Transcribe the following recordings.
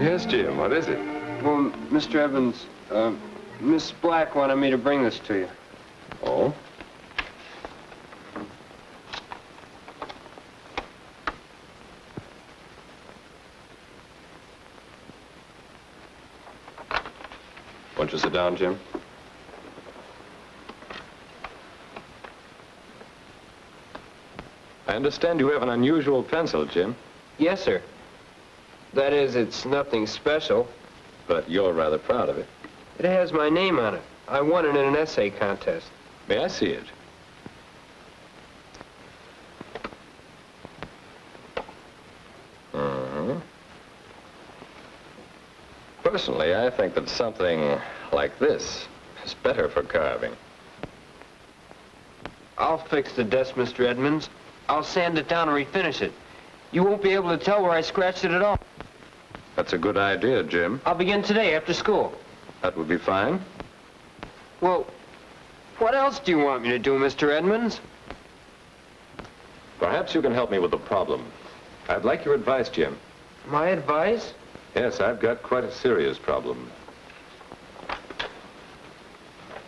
Yes, Jim, what is it? Well, Mr. Evans, Miss Black wanted me to bring this to you. Oh? Won't you sit down, Jim? I understand you have an unusual pencil, Jim. Yes, sir. That is, it's nothing special. But you're rather proud of it. It has my name on it. I won it in an essay contest. May I see it? Personally, I think that something like this is better for carving. I'll fix the desk, Mr. Edmonds. I'll sand it down and refinish it. You won't be able to tell where I scratched it at all. That's a good idea, Jim. I'll begin today after school. That would be fine. Well, what else do you want me to do, Mr. Edmonds? Perhaps you can help me with the problem. I'd like your advice, Jim. My advice? Yes, I've got quite a serious problem.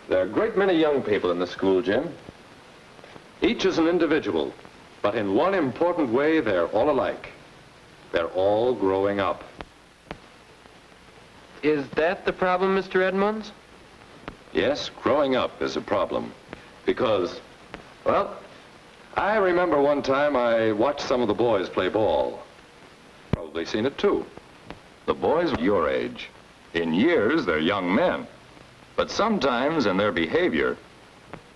There are a great many young people in the school, Jim. Each is an individual, but in one important way, they're all alike. They're all growing up. Is that the problem, Mr. Edmonds? Yes, growing up is a problem. Because, well, I remember one time I watched some of the boys play ball. Probably seen it too. The boys your age. In years, they're young men. But sometimes in their behavior...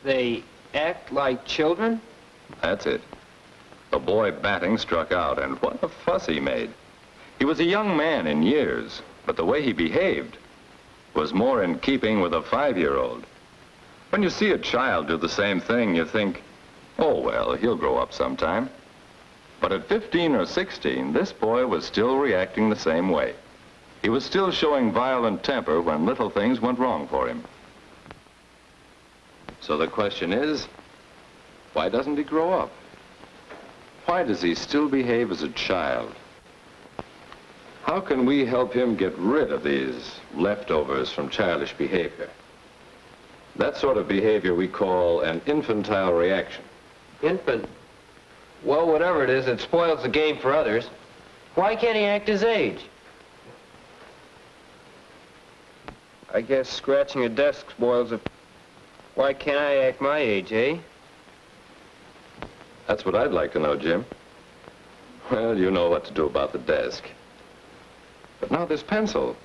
They act like children? That's it. The boy batting struck out, and what a fuss he made. He was a young man in years, but the way he behaved was more in keeping with a 5-year-old. When you see a child do the same thing, you think, oh, well, he'll grow up sometime. But at 15 or 16, this boy was still reacting the same way. He was still showing violent temper when little things went wrong for him. So the question is, why doesn't he grow up? Why does he still behave as a child? How can we help him get rid of these leftovers from childish behavior? That sort of behavior we call an infantile reaction. Infant? Well, whatever it is, it spoils the game for others. Why can't he act his age? I guess scratching a desk spoils it. Why can't I act my age, eh? That's what I'd like to know, Jim. Well, you know what to do about the desk. But now this pencil.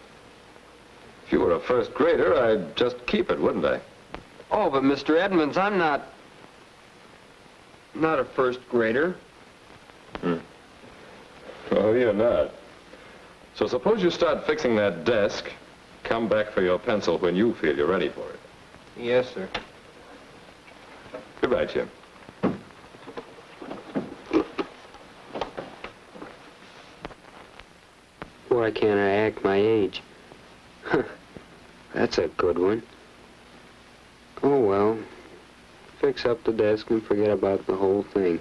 If you were a first grader, I'd just keep it, wouldn't I? Oh, but Mr. Edmonds, I'm not a first grader. Oh, you're not. So suppose you start fixing that desk. Come back for your pencil when you feel you're ready for it. Yes, sir. Goodbye, Jim. Why can't I act my age? That's a good one. Oh, well. Fix up the desk and forget about the whole thing.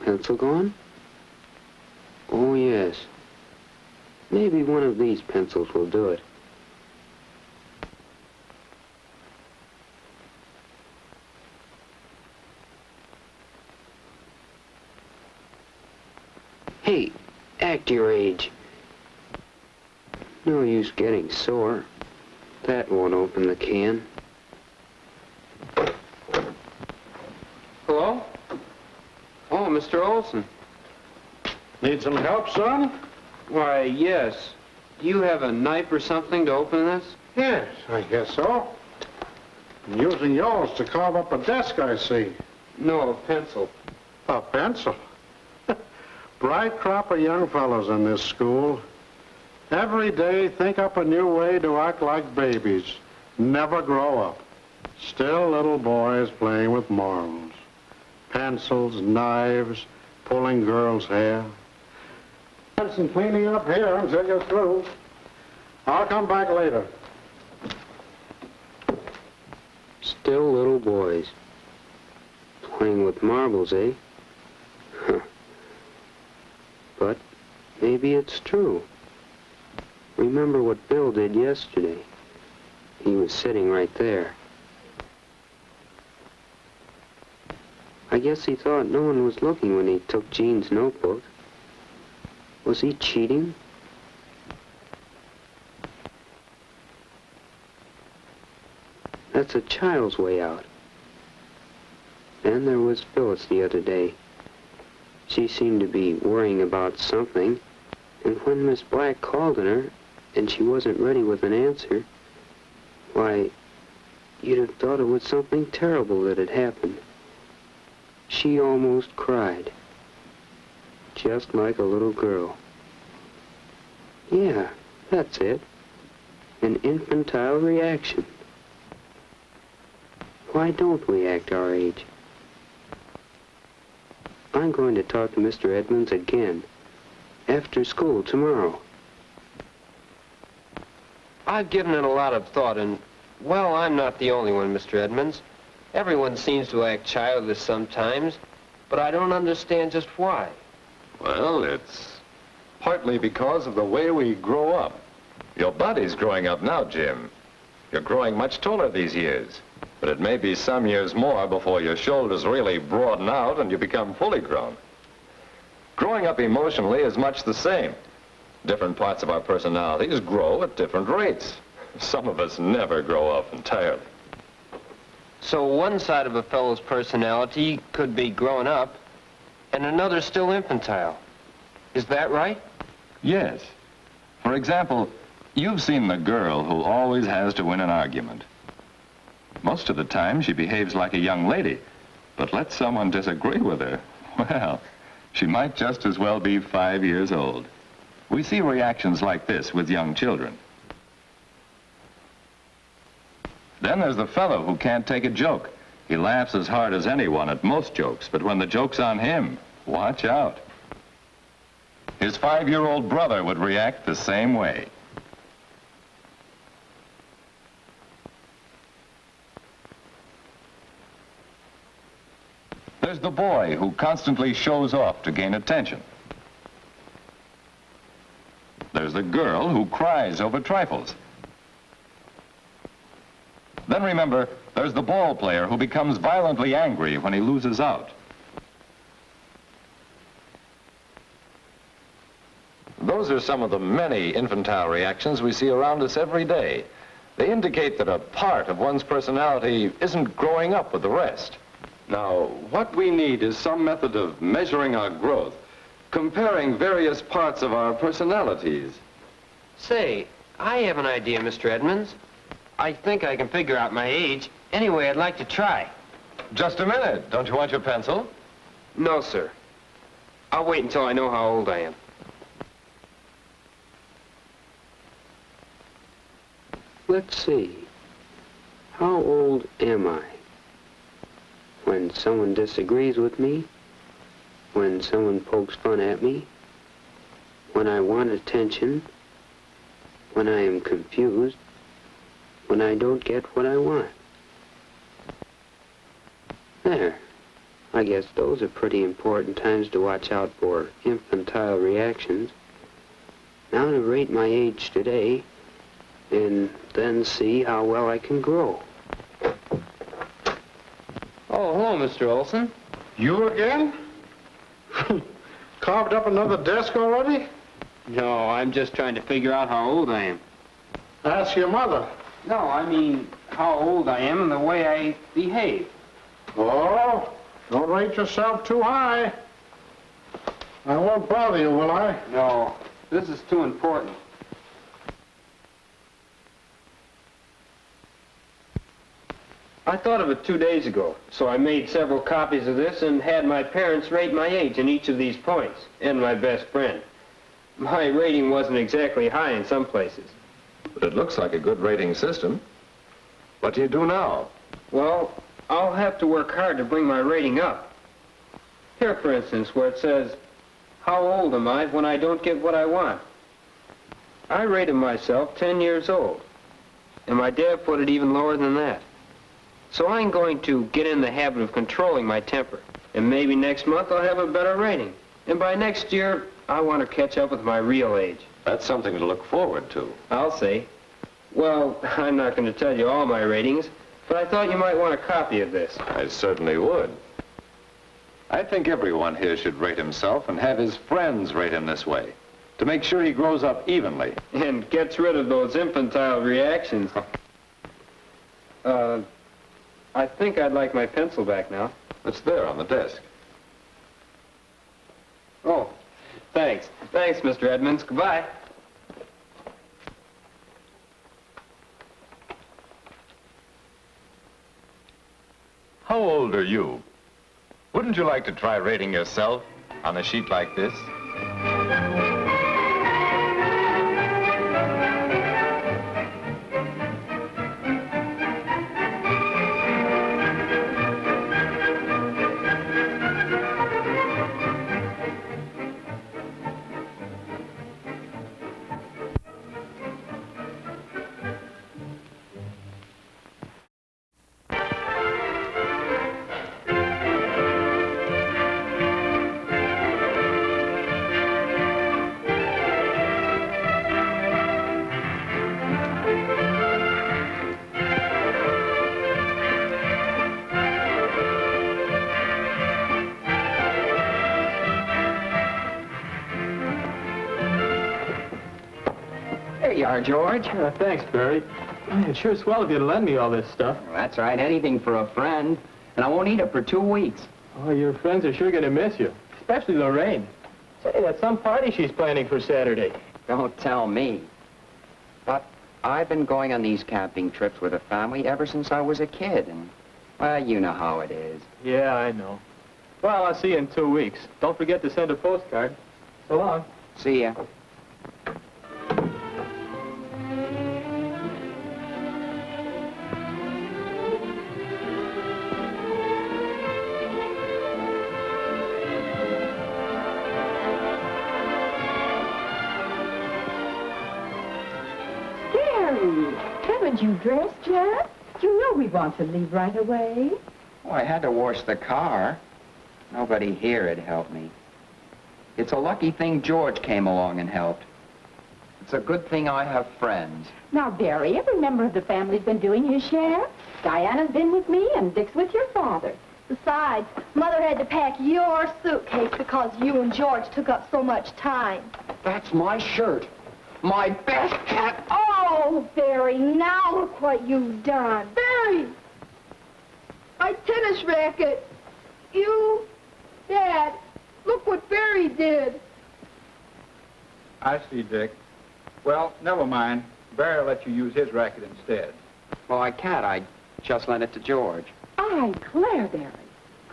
Pencil gone? Oh, yes. Maybe one of these pencils will do it. Hey, act your age. No use getting sore. That won't open the can. Hello? Oh, Mr. Olson. Need some help, son? Why, yes. Do you have a knife or something to open this? Yes, I guess so. I'm using yours to carve up a desk, I see. No, a pencil. A pencil? Bright crop of young fellows in this school. Every day think up a new way to act like babies. Never grow up. Still little boys playing with marbles. Pencils, knives, pulling girls' hair. Some cleaning up here until you're through. I'll come back later. Still little boys. Playing with marbles, eh? Huh. But Maybe it's true. Remember what Bill did yesterday. He was sitting right there. I guess he thought no one was looking when he took Jean's notebook. Was he cheating? That's a child's way out. Then there was Phyllis the other day. She seemed to be worrying about something, and when Miss Black called on her, and she wasn't ready with an answer, why, you'd have thought it was something terrible that had happened. She almost cried. Just like a little girl. Yeah, that's it. An infantile reaction. Why don't we act our age? I'm going to talk to Mr. Edmonds again. After school tomorrow. I've given it a lot of thought, and, well, I'm not the only one, Mr. Edmonds. Everyone seems to act childish sometimes, but I don't understand just why. Well, it's partly because of the way we grow up. Your body's growing up now, Jim. You're growing much taller these years. But it may be some years more before your shoulders really broaden out and you become fully grown. Growing up emotionally is much the same. Different parts of our personalities grow at different rates. Some of us never grow up entirely. So one side of a fellow's personality could be grown up, and another still infantile. Is that right? Yes. For example, you've seen the girl who always has to win an argument. Most of the time, she behaves like a young lady, but let someone disagree with her, well, she might just as well be 5 years old. We see reactions like this with young children. Then there's the fellow who can't take a joke. He laughs as hard as anyone at most jokes, but when the joke's on him, watch out. His 5-year-old brother would react the same way. There's the boy who constantly shows off to gain attention. There's the girl who cries over trifles. Then remember, there's the ball player who becomes violently angry when he loses out. Those are some of the many infantile reactions we see around us every day. They indicate that a part of one's personality isn't growing up with the rest. Now, what we need is some method of measuring our growth, comparing various parts of our personalities. Say, I have an idea, Mr. Edmonds. I think I can figure out my age. Anyway, I'd like to try. Just a minute. Don't you want your pencil? No, sir. I'll wait until I know how old I am. Let's see. How old am I? When someone disagrees with me? When someone pokes fun at me? When I want attention? When I am confused? When I don't get what I want? There. I guess those are pretty important times to watch out for infantile reactions. Now to rate my age today, and then see how well I can grow. Oh, hello, Mr. Olson. You again? Carved up another desk already? No, I'm just trying to figure out how old I am. Ask your mother. No, I mean how old I am and the way I behave. Oh, don't rate yourself too high. I won't bother you, will I? No, this is too important. I thought of it 2 days ago, so I made several copies of this and had my parents rate my age in each of these points, and my best friend. My rating wasn't exactly high in some places. But it looks like a good rating system. What do you do now? Well, I'll have to work hard to bring my rating up. Here, for instance, where it says, how old am I when I don't get what I want? I rated myself 10 years old, and my dad put it even lower than that. So I'm going to get in the habit of controlling my temper, and maybe next month I'll have a better rating. And by next year, I want to catch up with my real age. That's something to look forward to. I'll see. Well, I'm not going to tell you all my ratings, but I thought you might want a copy of this. I certainly would. I think everyone here should rate himself and have his friends rate him this way, to make sure he grows up evenly. And gets rid of those infantile reactions. I think I'd like my pencil back now. It's there on the desk. Oh, thanks. Thanks, Mr. Edmonds. Goodbye. How old are you? Wouldn't you like to try rating yourself on a sheet like this? There you are, George. Thanks, Barry. It's sure swell of you to lend me all this stuff. Well, that's right, anything for a friend. And I won't eat it for 2 weeks. Oh, your friends are sure going to miss you, especially Lorraine. Say, that's some party she's planning for Saturday. Don't tell me. But I've been going on these camping trips with a family ever since I was a kid, and, well, you know how it is. Yeah, I know. Well, I'll see you in 2 weeks. Don't forget to send a postcard. So long. See ya. Haven't you dressed yet? You know we want to leave right away. Oh, I had to wash the car. Nobody here had helped me. It's a lucky thing George came along and helped. It's a good thing I have friends. Now, Barry, every member of the family's been doing his share. Diana's been with me, and Dick's with your father. Besides, Mother had to pack your suitcase because you and George took up so much time. That's my shirt. My best hat. Oh, Barry, now look what you've done. Barry! My tennis racket. You, Dad, look what Barry did. I see, Dick. Well, never mind. Barry will let you use his racket instead. Well, I can't. I just lent it to George. I declare, Barry,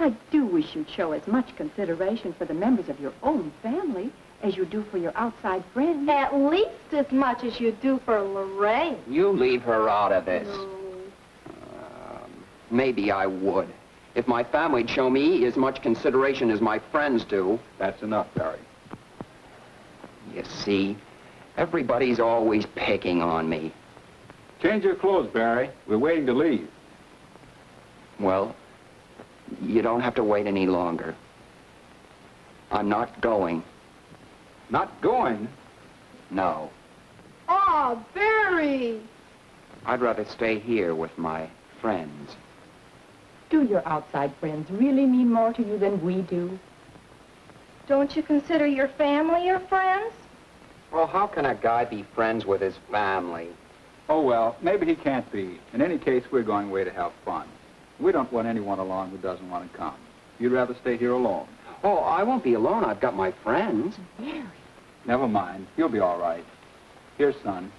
I do wish you'd show as much consideration for the members of your own family as you do for your outside friends. At least as much as you do for Lorraine. You leave her out of this. No. Maybe I would. If my family'd show me as much consideration as my friends do. That's enough, Barry. You see, everybody's always picking on me. Change your clothes, Barry. We're waiting to leave. Well, you don't have to wait any longer. I'm not going. Not going? No. Oh, Barry! I'd rather stay here with my friends. Do your outside friends really mean more to you than we do? Don't you consider your family your friends? Well, how can a guy be friends with his family? Oh, well, maybe he can't be. In any case, we're going away to have fun. We don't want anyone along who doesn't want to come. You'd rather stay here alone. Oh, I won't be alone. I've got my friends. Barry. Never mind. You'll be all right. Here, son.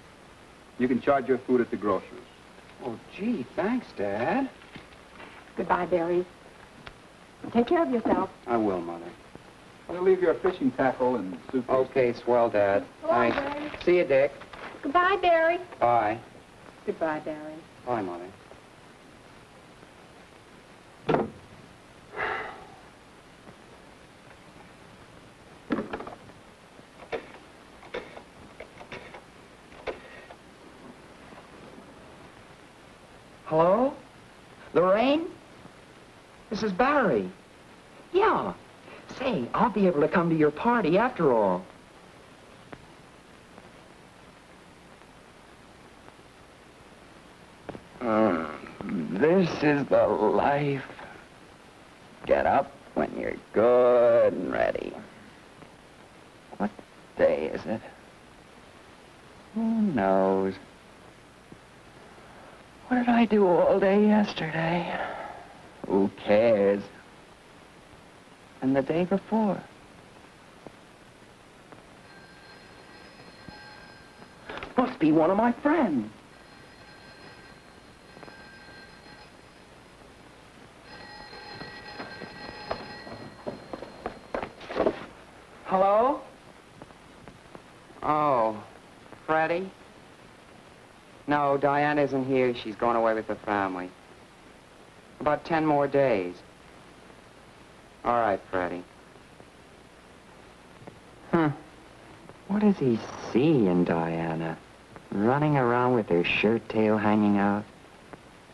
You can charge your food at the grocer's. Oh, gee, thanks, Dad. Goodbye, Barry. Take care of yourself. I will, Mother. I'll leave your fishing tackle and suitcase. Okay, swell, Dad. Bye, Thanks. Barry. See you, Dick. Goodbye, Barry. Bye. Goodbye, Barry. Bye, Mother. Hello? Lorraine? This is Barry. Yeah. Say, I'll be able to come to your party after all. This is the life. Get up when you're good and ready. What day is it? Who knows? What did I do all day yesterday? Who cares? And the day before? Must be one of my friends. Hello? Oh, Freddie? No, Diane isn't here. She's gone away with the family. About 10 more days. All right, Freddie. What does he see in Diana? Running around with her shirt tail hanging out?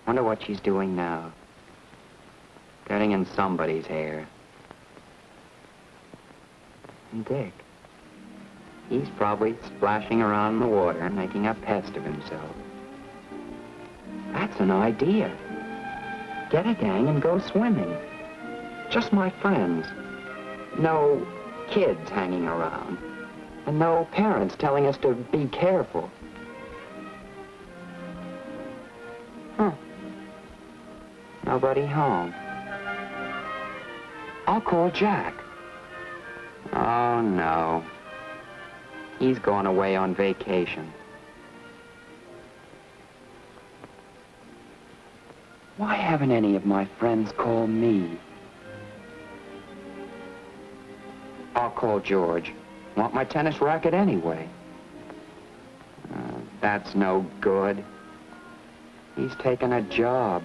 Wonder what she's doing now. Getting in somebody's hair. And Dick. He's probably splashing around in the water, making a pest of himself. That's an idea. Get a gang and go swimming. Just my friends. No kids hanging around. And no parents telling us to be careful. Nobody home. I'll call Jack. Oh, no. He's gone away on vacation. Why haven't any of my friends called me? I'll call George. Want my tennis racket anyway. That's no good. He's taken a job.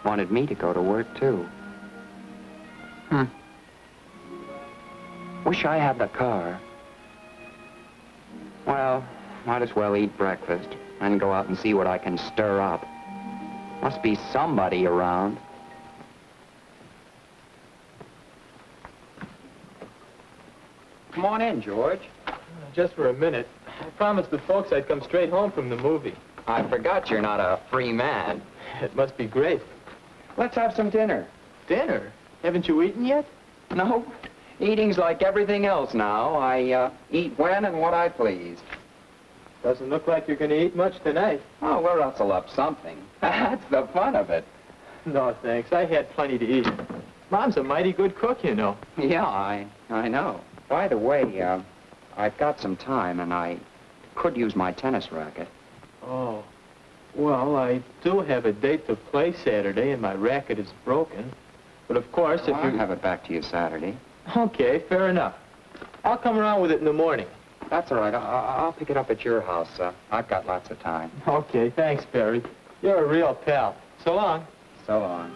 Wanted me to go to work, too. Wish I had the car. Well, might as well eat breakfast and go out and see what I can stir up. Must be somebody around. Come on in, George. Just for a minute. I promised the folks I'd come straight home from the movie. I forgot you're not a free man. It must be great. Let's have some dinner. Dinner? Haven't you eaten yet? No. Eating's like everything else now. I eat when and what I please. Doesn't look like you're going to eat much tonight. Oh, we'll rustle up something. That's the fun of it. No, thanks. I had plenty to eat. Mom's a mighty good cook, you know. Yeah, I know. By the way, I've got some time, and I could use my tennis racket. Oh. Well, I do have a date to play Saturday, and my racket is broken. But of course, if I'll you... have it back to you Saturday. Okay, fair enough. I'll come around with it in the morning. That's all right. I'll pick it up at your house. I've got lots of time. Okay, thanks, Barry. You're a real pal. So long. So long.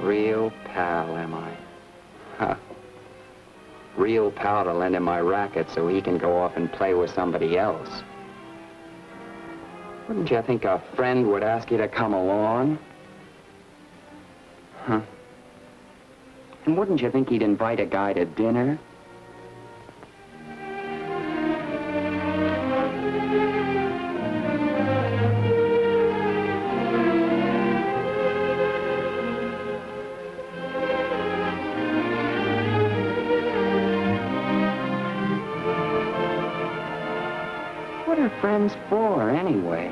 Real pal, am I? Huh. Real pal to lend him my racket so he can go off and play with somebody else. Wouldn't you think a friend would ask you to come along? Huh. And wouldn't you think he'd invite a guy to dinner? What are friends for, anyway?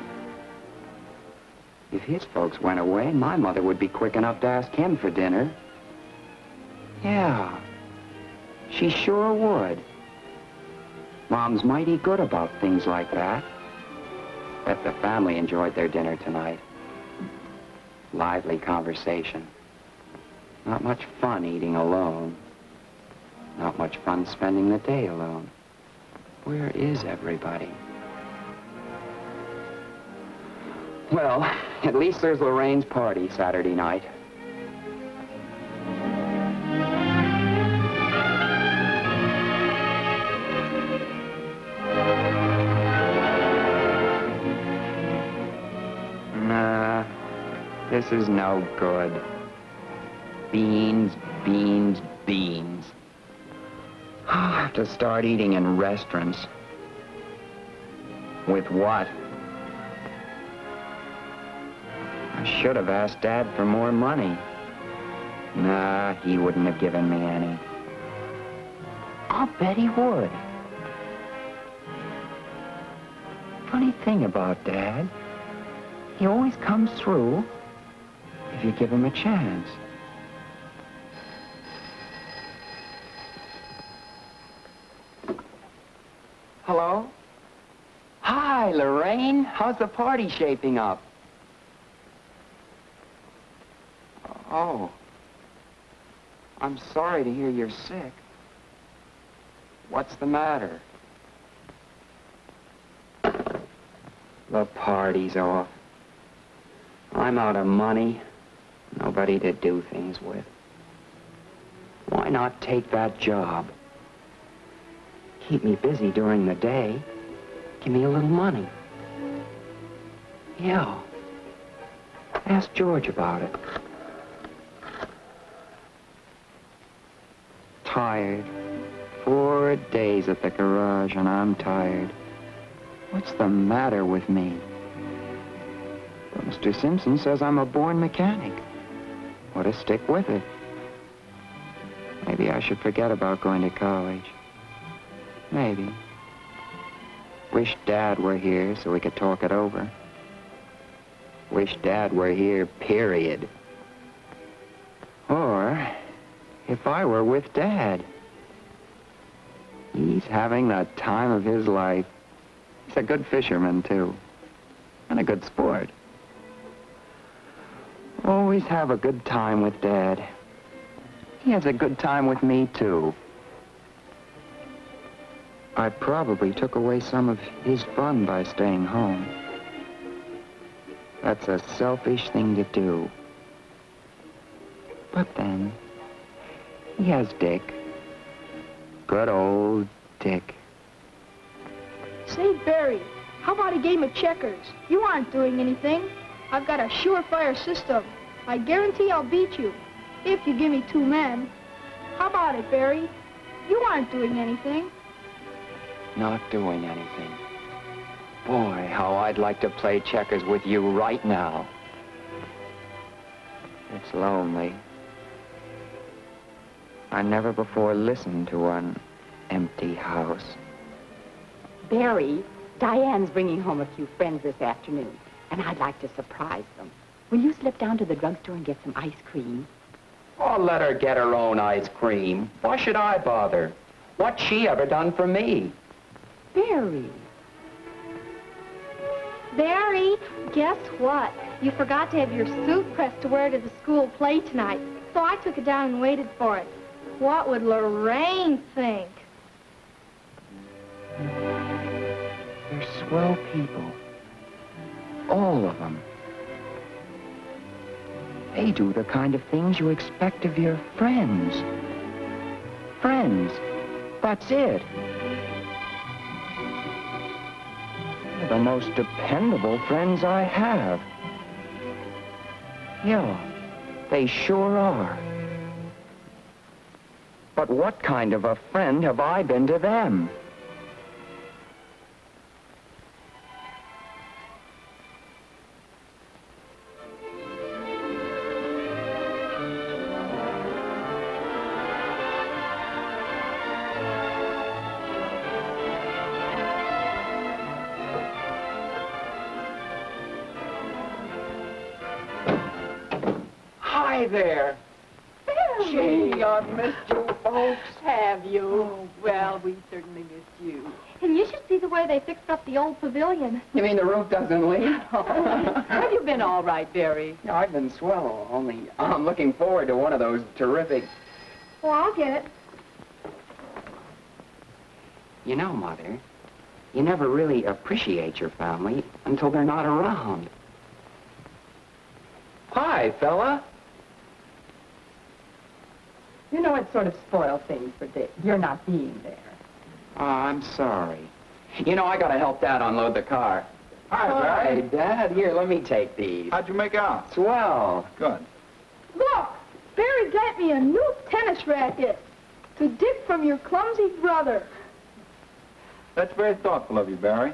If his folks went away, my mother would be quick enough to ask him for dinner. Yeah, she sure would. Mom's mighty good about things like that. Bet the family enjoyed their dinner tonight. Lively conversation. Not much fun eating alone. Not much fun spending the day alone. Where is everybody? Well, at least there's Lorraine's party Saturday night. This is no good. Beans, beans, beans. I'll have to start eating in restaurants. With what? I should have asked Dad for more money. Nah, he wouldn't have given me any. I'll bet he would. Funny thing about Dad, he always comes through if you give him a chance. Hello? Hi, Lorraine. How's the party shaping up? Oh. I'm sorry to hear you're sick. What's the matter? The party's off. I'm out of money. Nobody to do things with. Why not take that job? Keep me busy during the day. Give me a little money. Yeah. Ask George about it. Tired. 4 days at the garage and I'm tired. What's the matter with me? Well, Mr. Simpson says I'm a born mechanic. Ought to stick with it. Maybe I should forget about going to college. Maybe. Wish Dad were here so we could talk it over. Wish Dad were here, period. Or if I were with Dad. He's having the time of his life. He's a good fisherman, too. And a good sport. Always have a good time with Dad. He has a good time with me, too. I probably took away some of his fun by staying home. That's a selfish thing to do. But then, he has Dick. Good old Dick. Say, Barry, how about a game of checkers? You aren't doing anything. I've got a surefire system. I guarantee I'll beat you, if you give me 2 men. How about it, Barry? You aren't doing anything. Not doing anything. Boy, how I'd like to play checkers with you right now. It's lonely. I never before listened to an empty house. Barry, Diane's bringing home a few friends this afternoon, and I'd like to surprise them. Will you slip down to the drugstore and get some ice cream? Oh, let her get her own ice cream. Why should I bother? What's she ever done for me? Barry. Barry, guess what? You forgot to have your suit pressed to wear to the school play tonight, so I took it down and waited for it. What would Lorraine think? They're swell people. All of them. They do the kind of things you expect of your friends. Friends. That's it. They're the most dependable friends I have. Yeah, they sure are. But what kind of a friend have I been to them? Hi there. Gee, I've missed you folks. Have you? Oh, well, we certainly missed you. And you should see the way they fixed up the old pavilion. You mean the roof doesn't leak? Have you been all right, Barry? No, I've been swell, only I'm looking forward to one of those terrific... Well, I'll get it. You know, Mother, you never really appreciate your family until they're not around. Hi, fella. You know, it sort of spoils things for Dick. You're not being there. Oh, I'm sorry. You know, I gotta help Dad unload the car. Hi, Hey, Barry. Dad, here, let me take these. How'd you make out? Swell. Good. Look, Barry got me a new tennis racket. To Dick from your clumsy brother. That's very thoughtful of you, Barry.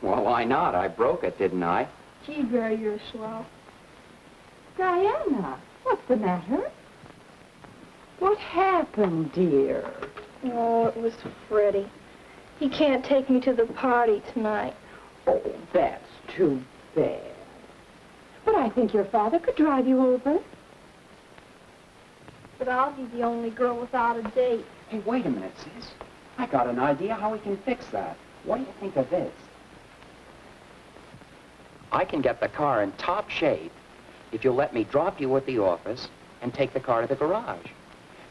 Well, why not? I broke it, didn't I? Gee, Barry, you're swell. Diana, what's the matter? What happened, dear? Oh, it was Freddie. He can't take me to the party tonight. Oh, that's too bad. But I think your father could drive you over. But I'll be the only girl without a date. Hey, wait a minute, sis. I got an idea how we can fix that. What do you think of this? I can get the car in top shape if you'll let me drop you at the office and take the car to the garage.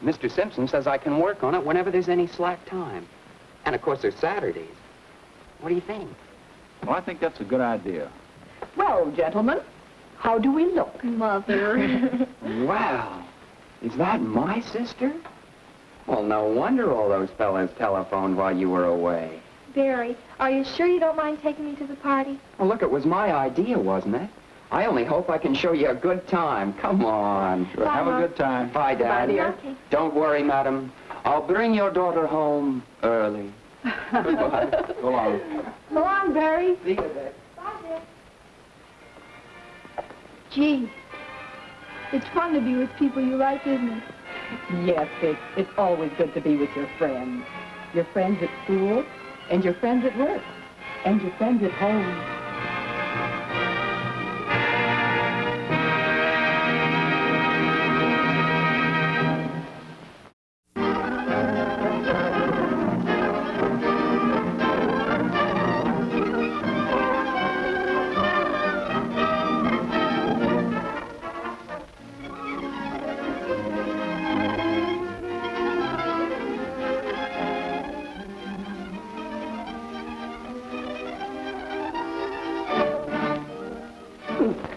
Mr. Simpson says I can work on it whenever there's any slack time. And, of course, there's Saturdays. What do you think? Well, I think that's a good idea. Well, gentlemen, how do we look? Mother. Wow. Is that my sister? Well, no wonder all those fellas telephoned while you were away. Barry, are you sure you don't mind taking me to the party? Well, look, it was my idea, wasn't it? I only hope I can show you a good time. Come on. Sure, have a good time. Bye, Dad. Goodbye, dear. Okay. Don't worry, madam. I'll bring your daughter home early. Goodbye. Go along. Go on, Barry. See you, Dad. Bye, Dick. Gee, it's fun to be with people you like, isn't it? Yes, it's always good to be with your friends. Your friends at school, and your friends at work, and your friends at home.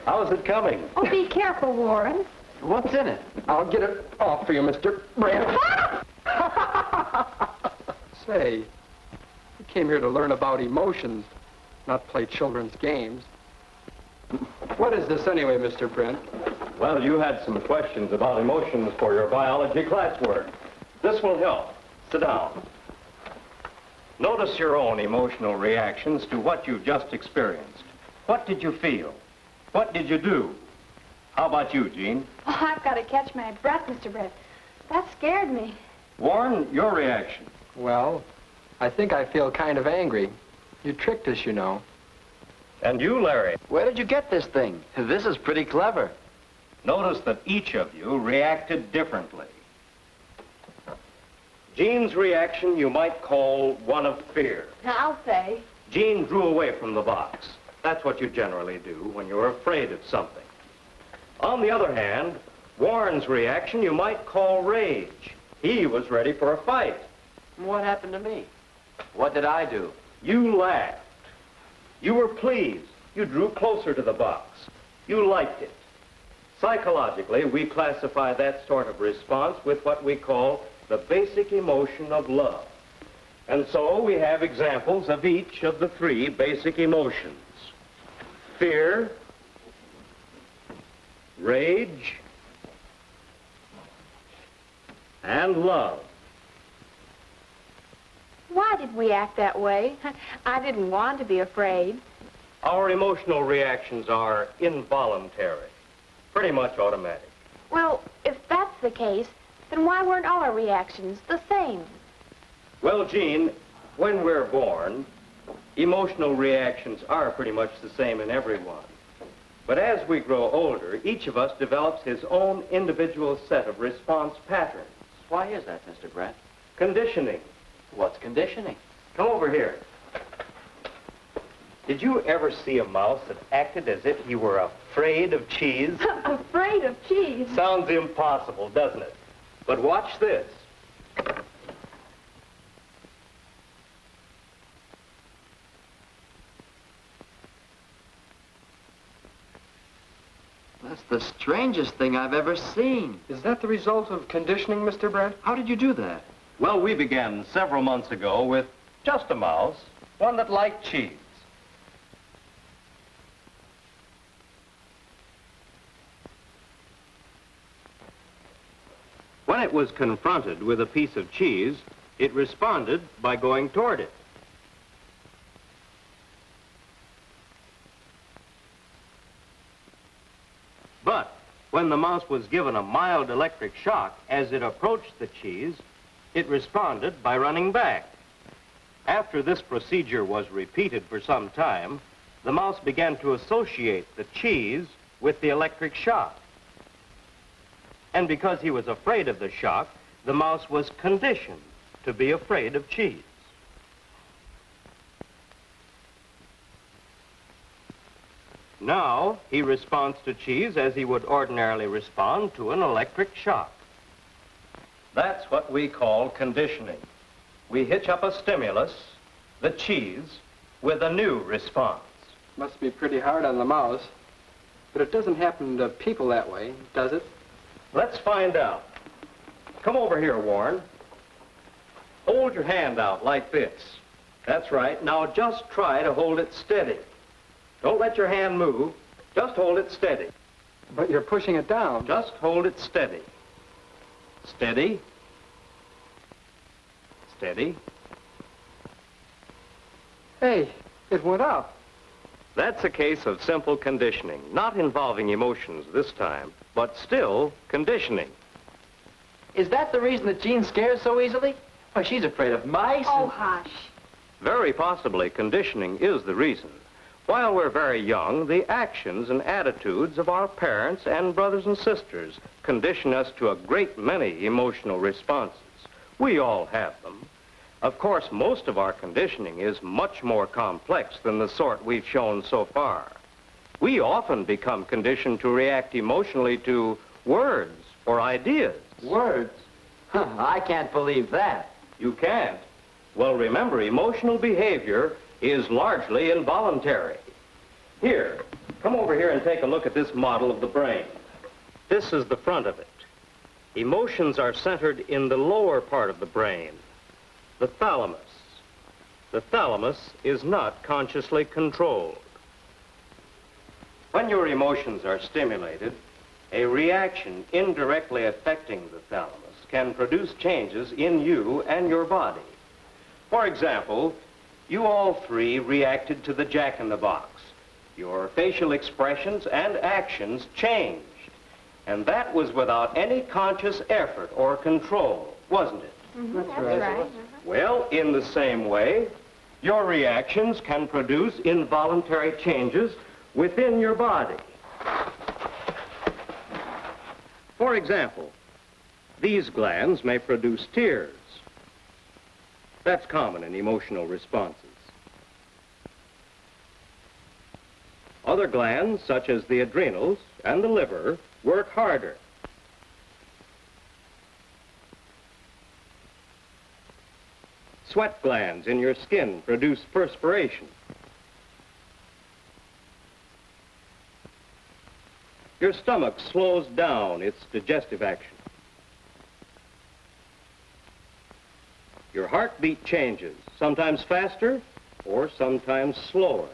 How's it coming? Oh, be careful, Warren. What's in it? I'll get it off for you, Mr. Brandt. Say, we came here to learn about emotions, not play children's games. What is this anyway, Mr. Brent? Well, you had some questions about emotions for your biology classwork. This will help. Sit down. Notice your own emotional reactions to what you've just experienced. What did you feel? What did you do? How about you, Jean? Oh, I've got to catch my breath, Mr. Brett. That scared me. Warren, your reaction. Well, I think I feel kind of angry. You tricked us, you know. And you, Larry. Where did you get this thing? This is pretty clever. Notice that each of you reacted differently. Jean's reaction you might call one of fear. I'll say. Jean drew away from the box. That's what you generally do when you're afraid of something. On the other hand, Warren's reaction you might call rage. He was ready for a fight. What happened to me? What did I do? You laughed. You were pleased. You drew closer to the box. You liked it. Psychologically, we classify that sort of response with what we call the basic emotion of love. And so we have examples of each of the three basic emotions. Fear, rage, and love. Why did we act that way? I didn't want to be afraid. Our emotional reactions are involuntary, pretty much automatic. Well, if that's the case, then why weren't all our reactions the same? Well, Jean, when we're born, emotional reactions are pretty much the same in everyone. But as we grow older, each of us develops his own individual set of response patterns. Why is that, Mr. Brent? Conditioning. What's conditioning? Come over here. Did you ever see a mouse that acted as if he were afraid of cheese? Afraid of cheese? Sounds impossible, doesn't it? But watch this. That's the strangest thing I've ever seen. Is that the result of conditioning, Mr. Brent? How did you do that? Well, we began several months ago with just a mouse, one that liked cheese. it was confronted with a piece of cheese, it responded by going toward it. But when the mouse was given a mild electric shock as it approached the cheese, it responded by running back. After this procedure was repeated for some time, the mouse began to associate the cheese with the electric shock. And because he was afraid of the shock, the mouse was conditioned to be afraid of cheese. Now, he responds to cheese as he would ordinarily respond to an electric shock. That's what we call conditioning. We hitch up a stimulus, the cheese, with a new response. Must be pretty hard on the mouse. But it doesn't happen to people that way, does it? Let's find out. Come over here, Warren. Hold your hand out like this. That's right. Now just try to hold it steady. Don't let your hand move. Just hold it steady. But you're pushing it down. Just hold it steady. Steady. Steady. Hey, it went up. That's a case of simple conditioning, not involving emotions this time, but still conditioning. Is that the reason that Jean scares so easily? Why, she's afraid of mice. Oh, hush. Very possibly conditioning is the reason. While we're very young, the actions and attitudes of our parents and brothers and sisters condition us to a great many emotional responses. We all have them. Of course, most of our conditioning is much more complex than the sort we've shown so far. We often become conditioned to react emotionally to words or ideas. Words? Huh, I can't believe that. You can't? Well, remember, emotional behavior is largely involuntary. Here, come over here and take a look at this model of the brain. This is the front of it. Emotions are centered in the lower part of the brain, the thalamus. The thalamus is not consciously controlled. When your emotions are stimulated, a reaction indirectly affecting the thalamus can produce changes in you and your body. For example, you all three reacted to the jack-in-the-box. Your facial expressions and actions changed. And that was without any conscious effort or control, wasn't it? Mm-hmm. That's right. Well, in the same way, your reactions can produce involuntary changes within your body. For example, these glands may produce tears. That's common in emotional responses. Other glands, such as the adrenals and the liver, work harder. Sweat glands in your skin produce perspiration. Your stomach slows down its digestive action. Your heartbeat changes, sometimes faster or sometimes slower.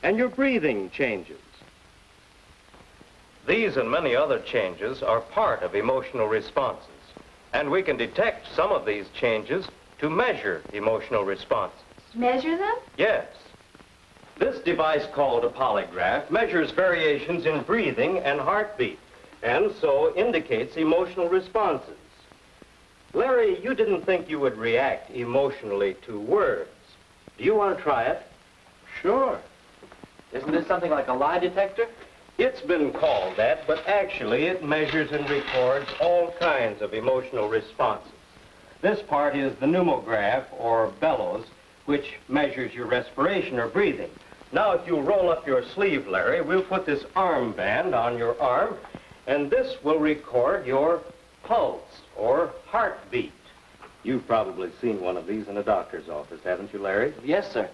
And your breathing changes. These and many other changes are part of emotional responses, and we can detect some of these changes to measure emotional responses. Measure them? Yes. This device called a polygraph measures variations in breathing and heartbeat, and so indicates emotional responses. Larry, you didn't think you would react emotionally to words. Do you want to try it? Sure. Isn't this something like a lie detector? It's been called that, but actually it measures and records all kinds of emotional responses. This part is the pneumograph, or bellows, which measures your respiration or breathing. Now, if you'll roll up your sleeve, Larry, we'll put this armband on your arm, and this will record your pulse, or heartbeat. You've probably seen one of these in a doctor's office, haven't you, Larry? Yes, sir.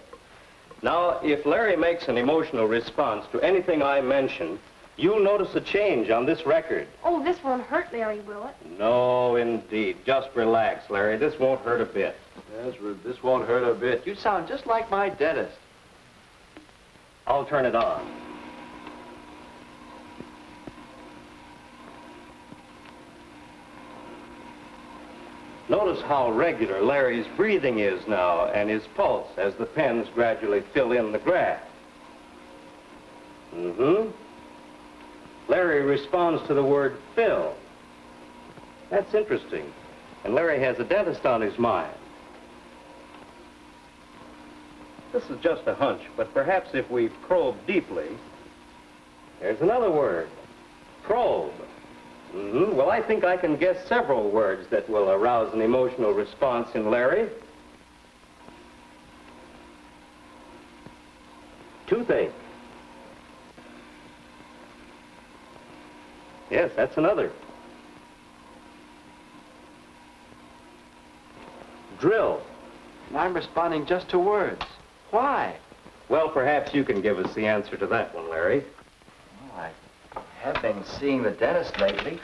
Now, if Larry makes an emotional response to anything I mention, you'll notice a change on this record. Oh, this won't hurt Larry, will it? No, indeed. Just relax, Larry. This won't hurt a bit. Yes, this won't hurt a bit. You sound just like my dentist. I'll turn it on. Notice how regular Larry's breathing is now and his pulse as the pens gradually fill in the graph. Larry responds to the word fill. That's interesting. And Larry has a dentist on his mind. This is just a hunch, but perhaps if we probe deeply, there's another word, probe. Well, I think I can guess several words that will arouse an emotional response in Larry. Toothache. Yes, that's another. Drill. And I'm responding just to words. Why? Well, perhaps you can give us the answer to that one, Larry. Well, I have been seeing the dentist lately.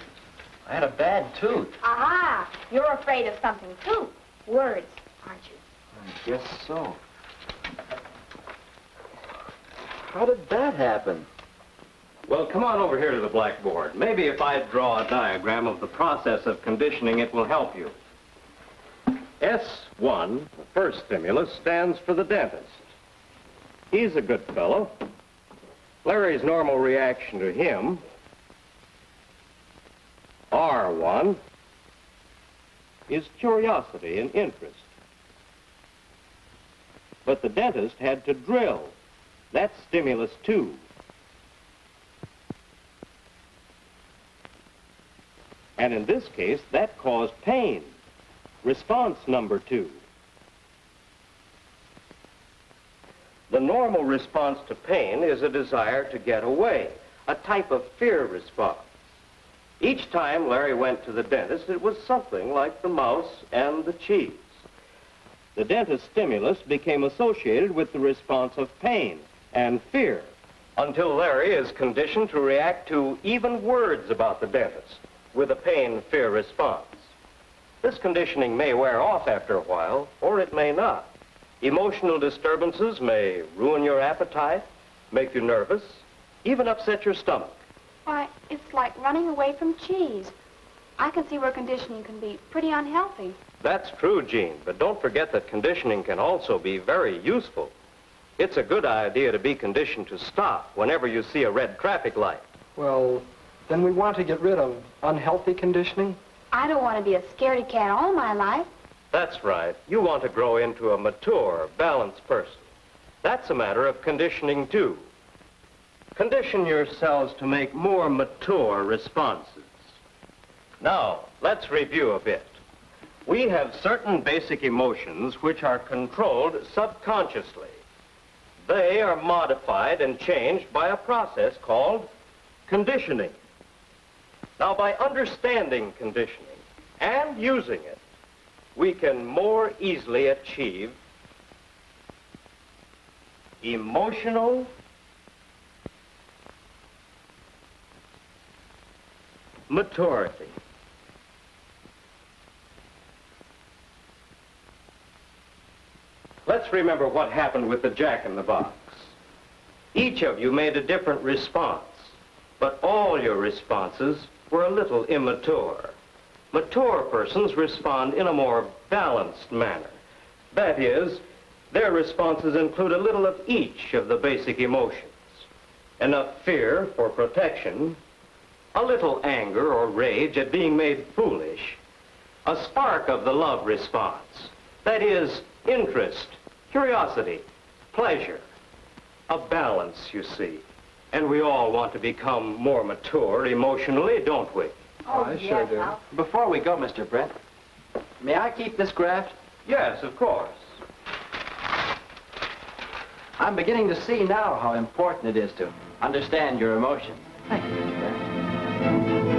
I had a bad tooth. Aha! You're afraid of something, too. Words, aren't you? I guess so. How did that happen? Well, come on over here to the blackboard. Maybe if I draw a diagram of the process of conditioning, it will help you. S1, the first stimulus, stands for the dentist. He's a good fellow. Larry's normal reaction to him, R1, is curiosity and interest. But the dentist had to drill. That's stimulus 2. And in this case, that caused pain. Response number 2. The normal response to pain is a desire to get away, a type of fear response. Each time Larry went to the dentist, it was something like the mouse and the cheese. The dentist stimulus became associated with the response of pain and fear, until Larry is conditioned to react to even words about the dentist with a pain-fear response. This conditioning may wear off after a while, or it may not. Emotional disturbances may ruin your appetite, make you nervous, even upset your stomach. Why, it's like running away from cheese. I can see where conditioning can be pretty unhealthy. That's true, Jean, but don't forget that conditioning can also be very useful. It's a good idea to be conditioned to stop whenever you see a red traffic light. Well, then we want to get rid of unhealthy conditioning? I don't want to be a scaredy cat all my life. That's right. You want to grow into a mature, balanced person. That's a matter of conditioning, too. Condition yourselves to make more mature responses. Now, let's review a bit. We have certain basic emotions which are controlled subconsciously. They are modified and changed by a process called conditioning. Now, by understanding conditioning and using it, we can more easily achieve emotional maturity. Let's remember what happened with the Jack-in-the-Box. Each of you made a different response, but all your responses were a little immature. Mature persons respond in a more balanced manner. That is, their responses include a little of each of the basic emotions. Enough fear for protection, a little anger or rage at being made foolish, a spark of the love response. That is, interest, curiosity, pleasure. A balance, you see. And we all want to become more mature emotionally, don't we? Oh, I sure do. Before we go, Mr. Brett, may I keep this graft? Yes, of course. I'm beginning to see now how important it is to understand your emotions. Thank you, Mr. Brett.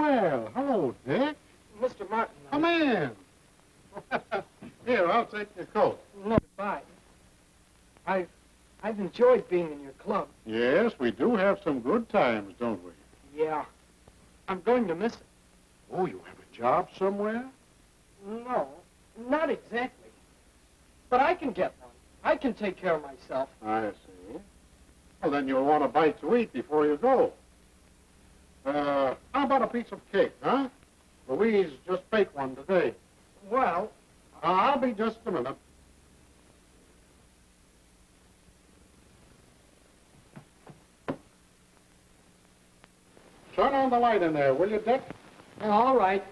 Well, hello, Dick. Mr. Martin. Come in. Here, I'll take your coat. No, goodbye. I've enjoyed being in your club. Yes, we do have some good times, don't we? Yeah. I'm going to miss it. Oh, you have a job somewhere? No, not exactly. But I can get one. I can take care of myself. I see. Well, then you'll want a bite to eat before you go. How about a piece of cake, huh? Louise just baked one today. Well, I'll be just a minute. Turn on the light in there, will you, Dick? all right.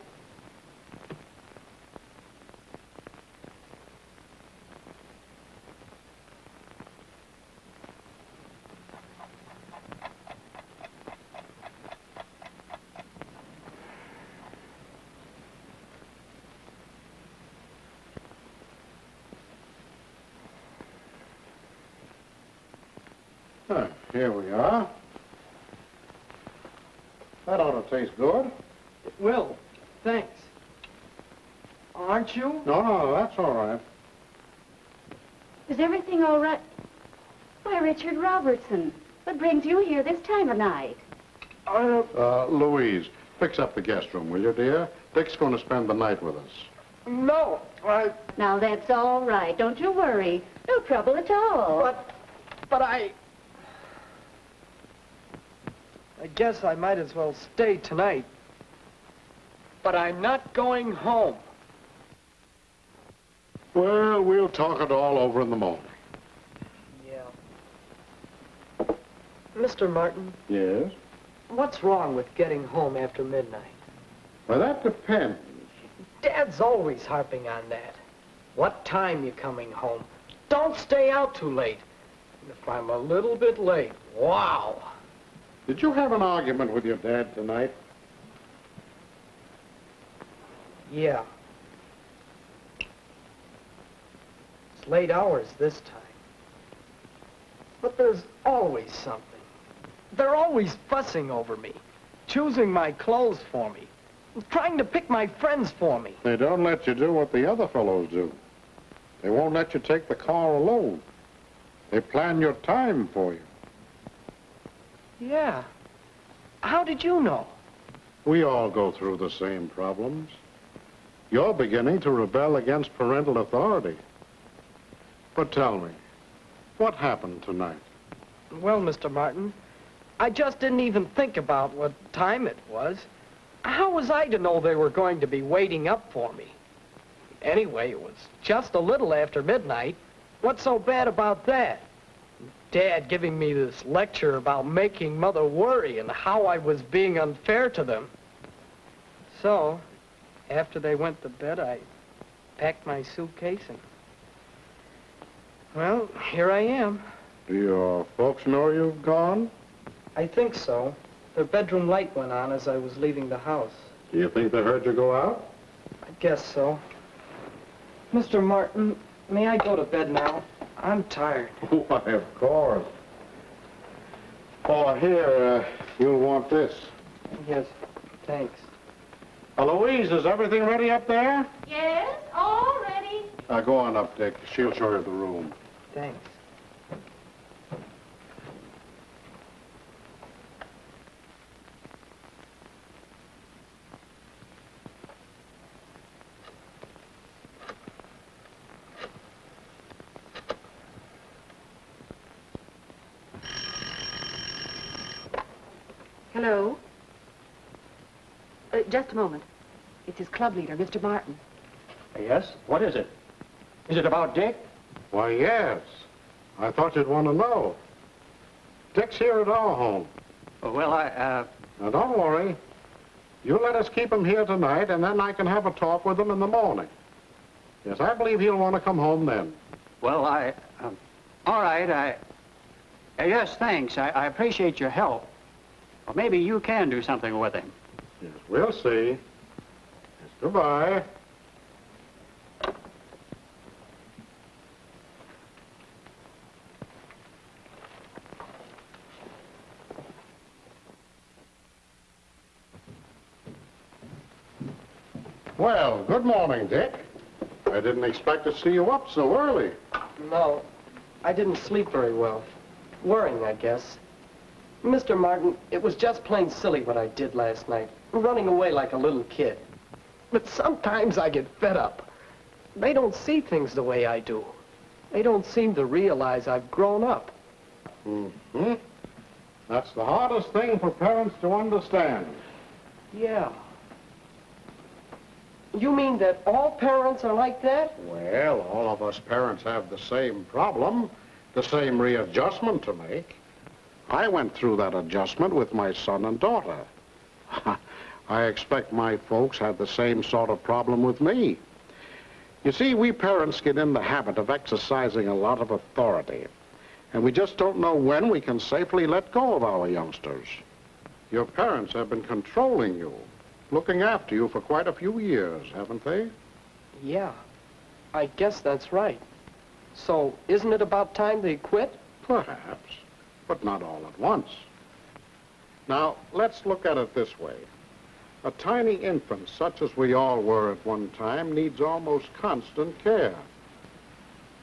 Here we are. That ought to taste good. It will. Thanks. Aren't you? No, that's all right. Is everything all right? Why, Richard Robertson, what brings you here this time of night? Louise, fix up the guest room, will you, dear? Dick's going to spend the night with us. No, Now, that's all right. Don't you worry. No trouble at all. But I guess I might as well stay tonight. But I'm not going home. Well, we'll talk it all over in the morning. Yeah. Mr. Martin, Yes? what's wrong with getting home after midnight? Well, that depends. Dad's always harping on that. What time you coming home? Don't stay out too late. And if I'm a little bit late, wow. Did you have an argument with your dad tonight? Yeah. It's late hours this time. But there's always something. They're always fussing over me, choosing my clothes for me, trying to pick my friends for me. They don't let you do what the other fellows do. They won't let you take the car alone. They plan your time for you. Yeah. How did you know? We all go through the same problems. You're beginning to rebel against parental authority. But tell me, what happened tonight? Well, Mr. Martin, I just didn't even think about what time it was. How was I to know they were going to be waiting up for me? Anyway, it was just a little after midnight. What's so bad about that? Dad giving me this lecture about making Mother worry and how I was being unfair to them. So, after they went to bed, I packed my suitcase and... well, here I am. Do your folks know you've gone? I think so. Their bedroom light went on as I was leaving the house. Do you think they heard you go out? I guess so. Mr. Martin, may I go to bed now? I'm tired. Why, of course. Oh, here, you'll want this. Yes, thanks. Louise, is everything ready up there? Yes, all ready. Go on up, Dick. She'll show you the room. Thanks. Hello? Just a moment. It's his club leader, Mr. Martin. Yes? What is it? Is it about Dick? Why, yes. I thought you'd want to know. Dick's here at our home. Well, Now, don't worry. You let us keep him here tonight, and then I can have a talk with him in the morning. Yes, I believe he'll want to come home then. well, all right, yes, thanks. I appreciate your help. Well, maybe you can do something with him. Yes, we'll see. Yes, goodbye. Well, good morning, Dick. I didn't expect to see you up so early. No, I didn't sleep very well. Worrying, I guess. Mr. Martin, it was just plain silly what I did last night. Running away like a little kid. But sometimes I get fed up. They don't see things the way I do. They don't seem to realize I've grown up. Mm-hmm. That's the hardest thing for parents to understand. Yeah. You mean that all parents are like that? Well, all of us parents have the same problem, the same readjustment to make. I went through that adjustment with my son and daughter. I expect my folks had the same sort of problem with me. You see, we parents get in the habit of exercising a lot of authority, and we just don't know when we can safely let go of our youngsters. Your parents have been controlling you, looking after you for quite a few years, haven't they? Yeah, I guess that's right. So, isn't it about time they quit? Perhaps, but not all at once. Now, let's look at it this way. A tiny infant, such as we all were at one time, needs almost constant care.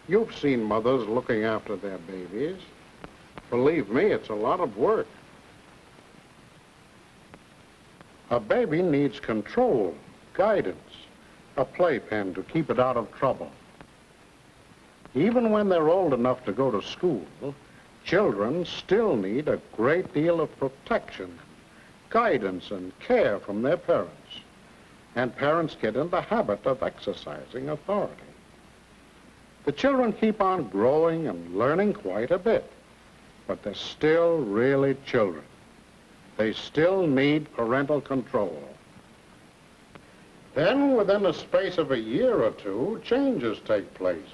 You've seen mothers looking after their babies. Believe me, it's a lot of work. A baby needs control, guidance, a playpen to keep it out of trouble. Even when they're old enough to go to school, children still need a great deal of protection, guidance, and care from their parents. And parents get in the habit of exercising authority. The children keep on growing and learning quite a bit, but they're still really children. They still need parental control. Then, within a space of a year or two, changes take place.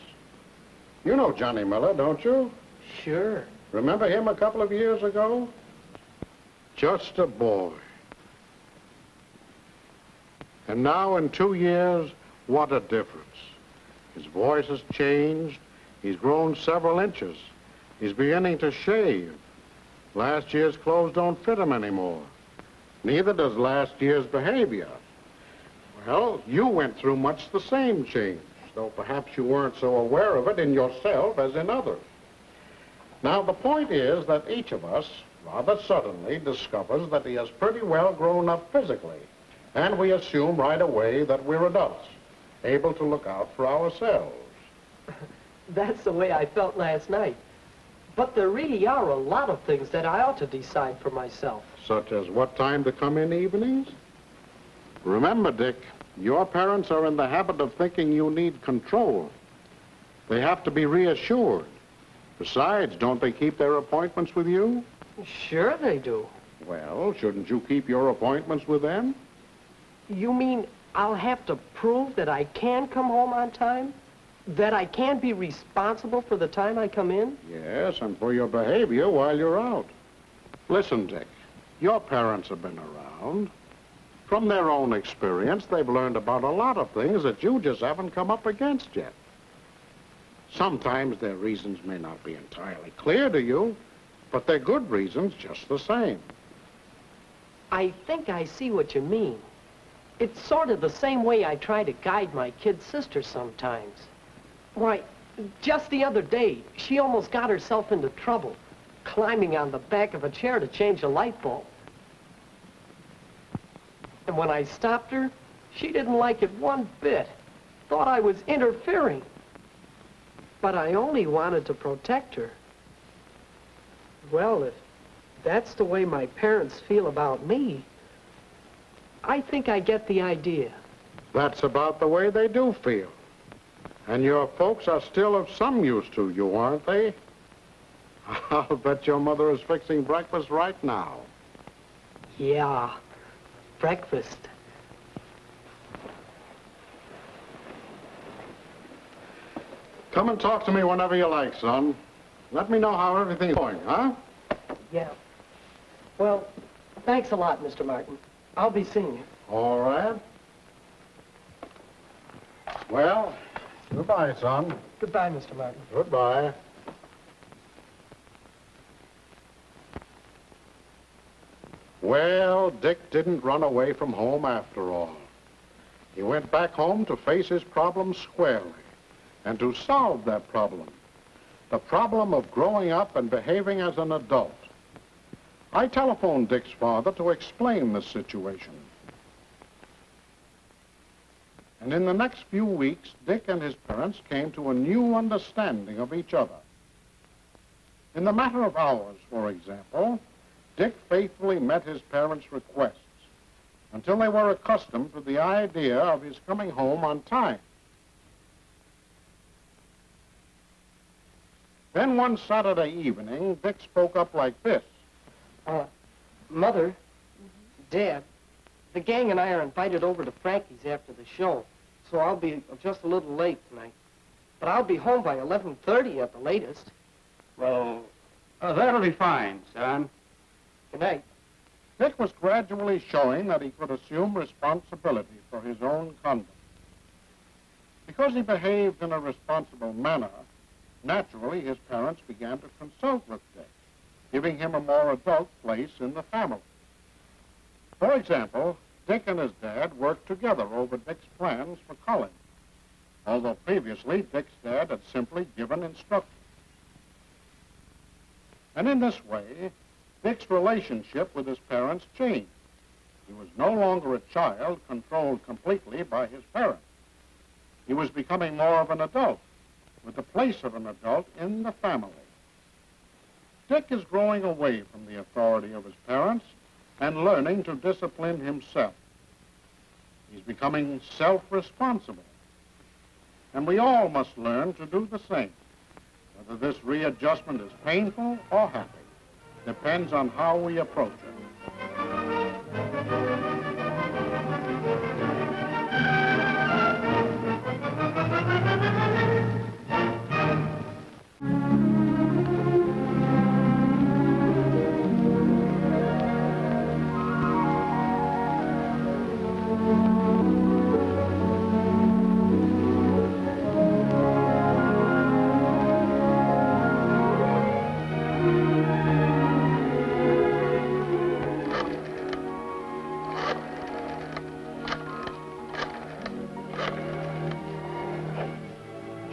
You know Johnny Miller, don't you? Sure. Remember him a couple of years ago? Just a boy. And now, in 2 years, what a difference. His voice has changed. He's grown several inches. He's beginning to shave. Last year's clothes don't fit him anymore. Neither does last year's behavior. Well, you went through much the same change, though perhaps you weren't so aware of it in yourself as in others. Now, the point is that each of us rather suddenly discovers that he has pretty well grown up physically, and we assume right away that we're adults, able to look out for ourselves. That's the way I felt last night. But there really are a lot of things that I ought to decide for myself. Such as what time to come in evenings? Remember, Dick, your parents are in the habit of thinking you need control. They have to be reassured. Besides, don't they keep their appointments with you? Sure they do. Well, shouldn't you keep your appointments with them? You mean I'll have to prove that I can come home on time? That I can be responsible for the time I come in? Yes, and for your behavior while you're out. Listen, Dick, your parents have been around. From their own experience, they've learned about a lot of things that you just haven't come up against yet. Sometimes their reasons may not be entirely clear to you, but they're good reasons just the same. I think I see what you mean. It's sort of the same way I try to guide my kid sister sometimes. Why, just the other day, she almost got herself into trouble, climbing on the back of a chair to change a light bulb. And when I stopped her, she didn't like it one bit. Thought I was interfering. But I only wanted to protect her. Well, if that's the way my parents feel about me, I think I get the idea. That's about the way they do feel. And your folks are still of some use to you, aren't they? I'll bet your mother is fixing breakfast right now. Yeah, breakfast. Come and talk to me whenever you like, son. Let me know how everything's going, huh? Yeah. Well, thanks a lot, Mr. Martin. I'll be seeing you. All right. Well, goodbye, son. Goodbye, Mr. Martin. Goodbye. Well, Dick didn't run away from home after all. He went back home to face his problem squarely and to solve that problem, the problem of growing up and behaving as an adult. I telephoned Dick's father to explain the situation. And in the next few weeks, Dick and his parents came to a new understanding of each other. In the matter of hours, for example, Dick faithfully met his parents' requests until they were accustomed to the idea of his coming home on time. Then one Saturday evening, Dick spoke up like this. Mother, Dad, the gang and I are invited over to Frankie's after the show, so I'll be just a little late tonight. But I'll be home by 11:30 at the latest. Well, that'll be fine, son. Good night. Dick was gradually showing that he could assume responsibility for his own conduct. Because he behaved in a responsible manner, naturally his parents began to consult with Dick, giving him a more adult place in the family. For example, Dick and his dad worked together over Dick's plans for college, although previously Dick's dad had simply given instructions. And in this way, Dick's relationship with his parents changed. He was no longer a child controlled completely by his parents. He was becoming more of an adult, with the place of an adult in the family. Dick is growing away from the authority of his parents and learning to discipline himself. He's becoming self-responsible. And we all must learn to do the same. Whether this readjustment is painful or happy depends on how we approach it.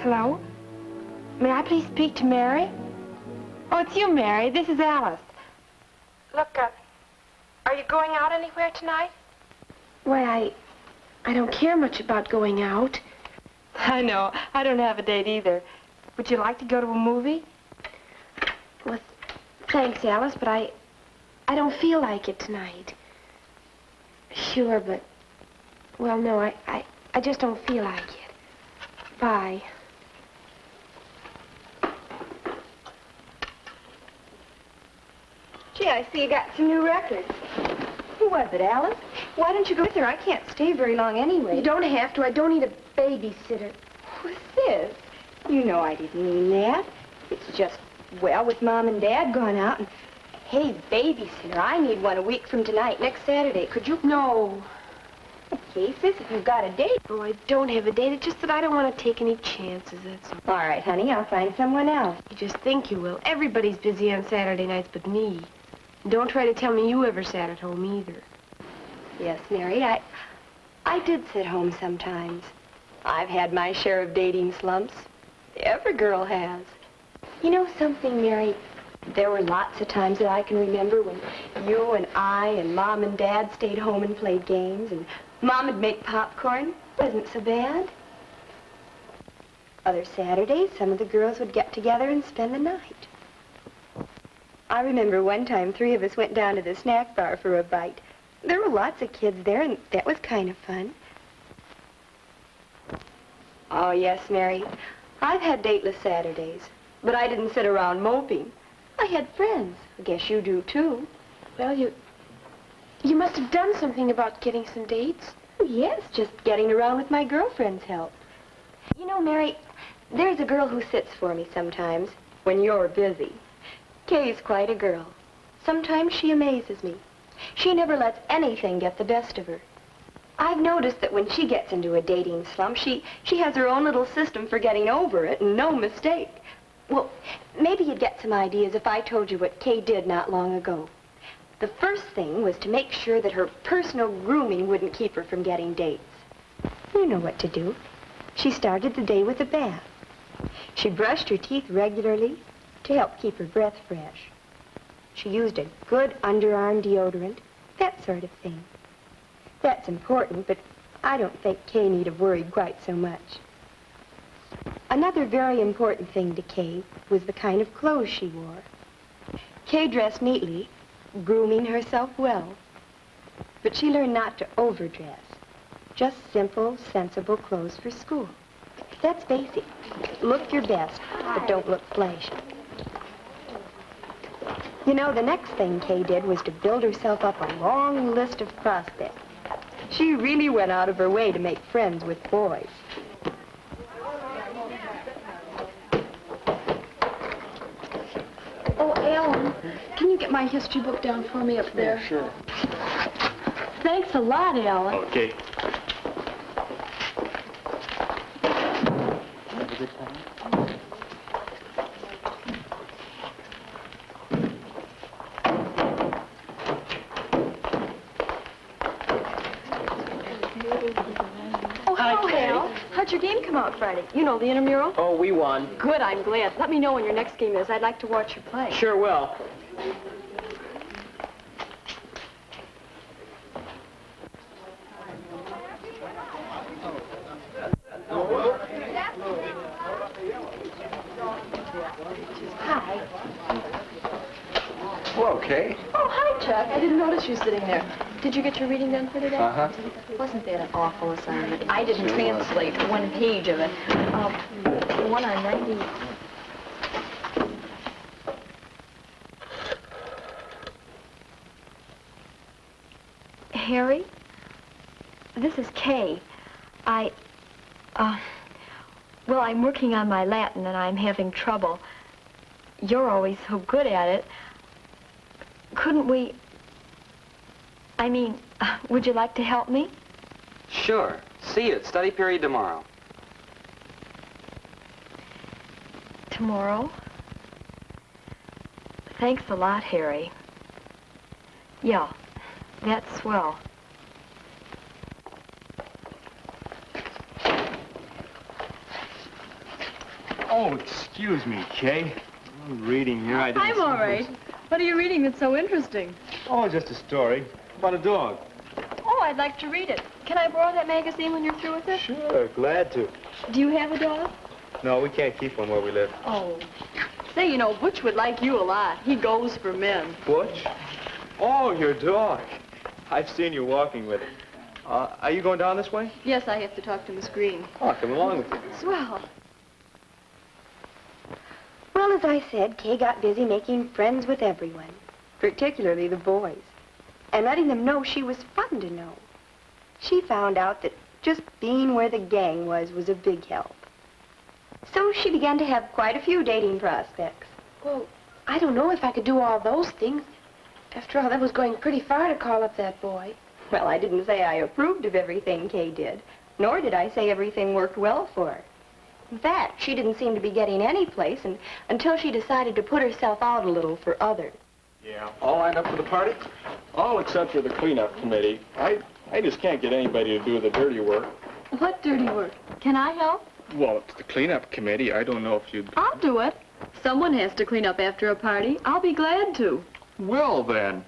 Hello? May I please speak to Mary? Oh, it's you, Mary. This is Alice. Look, are you going out anywhere tonight? Why, I don't care much about going out. I know. I don't have a date either. Would you like to go to a movie? Well, thanks, Alice, but I don't feel like it tonight. Sure, but... Well, no, I just don't feel like it. Bye. Gee, I see you got some new records. Who was it, Alice? Why don't you go with her? I can't stay very long anyway. You don't have to. I don't need a babysitter. Who's this? You know I didn't mean that. It's just, well, with Mom and Dad gone out and... Hey, babysitter, I need one a week from tonight, next Saturday. Could you... No. Okay, sis, if you've got a date. Oh, I don't have a date. It's just that I don't want to take any chances, that's all. All right, honey, I'll find someone else. You just think you will. Everybody's busy on Saturday nights but me. And don't try to tell me you ever sat at home either. Yes, Mary, I did sit home sometimes. I've had my share of dating slumps. Every girl has. You know something, Mary? There were lots of times that I can remember when you and I and Mom and Dad stayed home and played games, and Mom would make popcorn. It wasn't so bad. Other Saturdays, some of the girls would get together and spend the night. I remember one time 3 of us went down to the snack bar for a bite. There were lots of kids there, and that was kind of fun. Oh, yes, Mary. I've had dateless Saturdays, but I didn't sit around moping. I had friends. I guess you do, too. Well, you must have done something about getting some dates. Yes, just getting around with my girlfriend's help. You know, Mary, there's a girl who sits for me sometimes when you're busy. Kay's quite a girl. Sometimes she amazes me. She never lets anything get the best of her. I've noticed that when she gets into a dating slump, she has her own little system for getting over it, and no mistake. Well, maybe you'd get some ideas if I told you what Kay did not long ago. The first thing was to make sure that her personal grooming wouldn't keep her from getting dates. You know what to do. She started the day with a bath. She brushed her teeth regularly to help keep her breath fresh. She used a good underarm deodorant, that sort of thing. That's important, but I don't think Kay need have worried quite so much. Another very important thing to Kay was the kind of clothes she wore. Kay dressed neatly, grooming herself well. But she learned not to overdress. Just simple, sensible clothes for school. That's basic. Look your best, but don't look flashy. You know, the next thing Kay did was to build herself up a long list of prospects. She really went out of her way to make friends with boys. Oh, Alan, can you get my history book down for me up there? Yeah, sure. Thanks a lot, Alan. Okay. Oh, hello, Hal. How'd your game come out Friday? You know, the intramural? Oh, we won. Good, I'm glad. Let me know when your next game is. I'd like to watch you play. Sure will. Hi. Well, okay. Oh, hi, Chuck. I didn't notice you sitting there. Did you get your reading done for today? Uh-huh. Wasn't that an awful assignment? I didn't translate one page of it. The one on 90... Harry? This is Kay. Well, I'm working on my Latin and I'm having trouble. You're always so good at it. Couldn't we... I mean, would you like to help me? Sure. See you at study period tomorrow. Tomorrow? Thanks a lot, Harry. Yeah, that's swell. Oh, excuse me, Kay. I'm reading here. I'm all right. What are you reading that's so interesting? Oh, just a story about a dog. Oh, I'd like to read it. Can I borrow that magazine when you're through with it? Sure, glad to. Do you have a dog? No, we can't keep one where we live. Oh. Say, you know, Butch would like you a lot. He goes for men. Butch? Oh, your dog. I've seen you walking with it. Are you going down this way? Yes, I have to talk to Miss Green. Oh, I'll come along with you. Swell. Well, as I said, Kay got busy making friends with everyone, particularly the boys, and letting them know she was fun to know. She found out that just being where the gang was a big help. So she began to have quite a few dating prospects. Well, I don't know if I could do all those things. After all, that was going pretty far to call up that boy. Well, I didn't say I approved of everything Kay did, nor did I say everything worked well for her. In fact, she didn't seem to be getting any place until she decided to put herself out a little for others. Yeah, all lined up for the party? All except for the cleanup committee. I just can't get anybody to do the dirty work. What dirty work? Can I help? Well, it's the cleanup committee. I don't know if you'd... I'll do it. Someone has to clean up after a party. I'll be glad to. Well, then,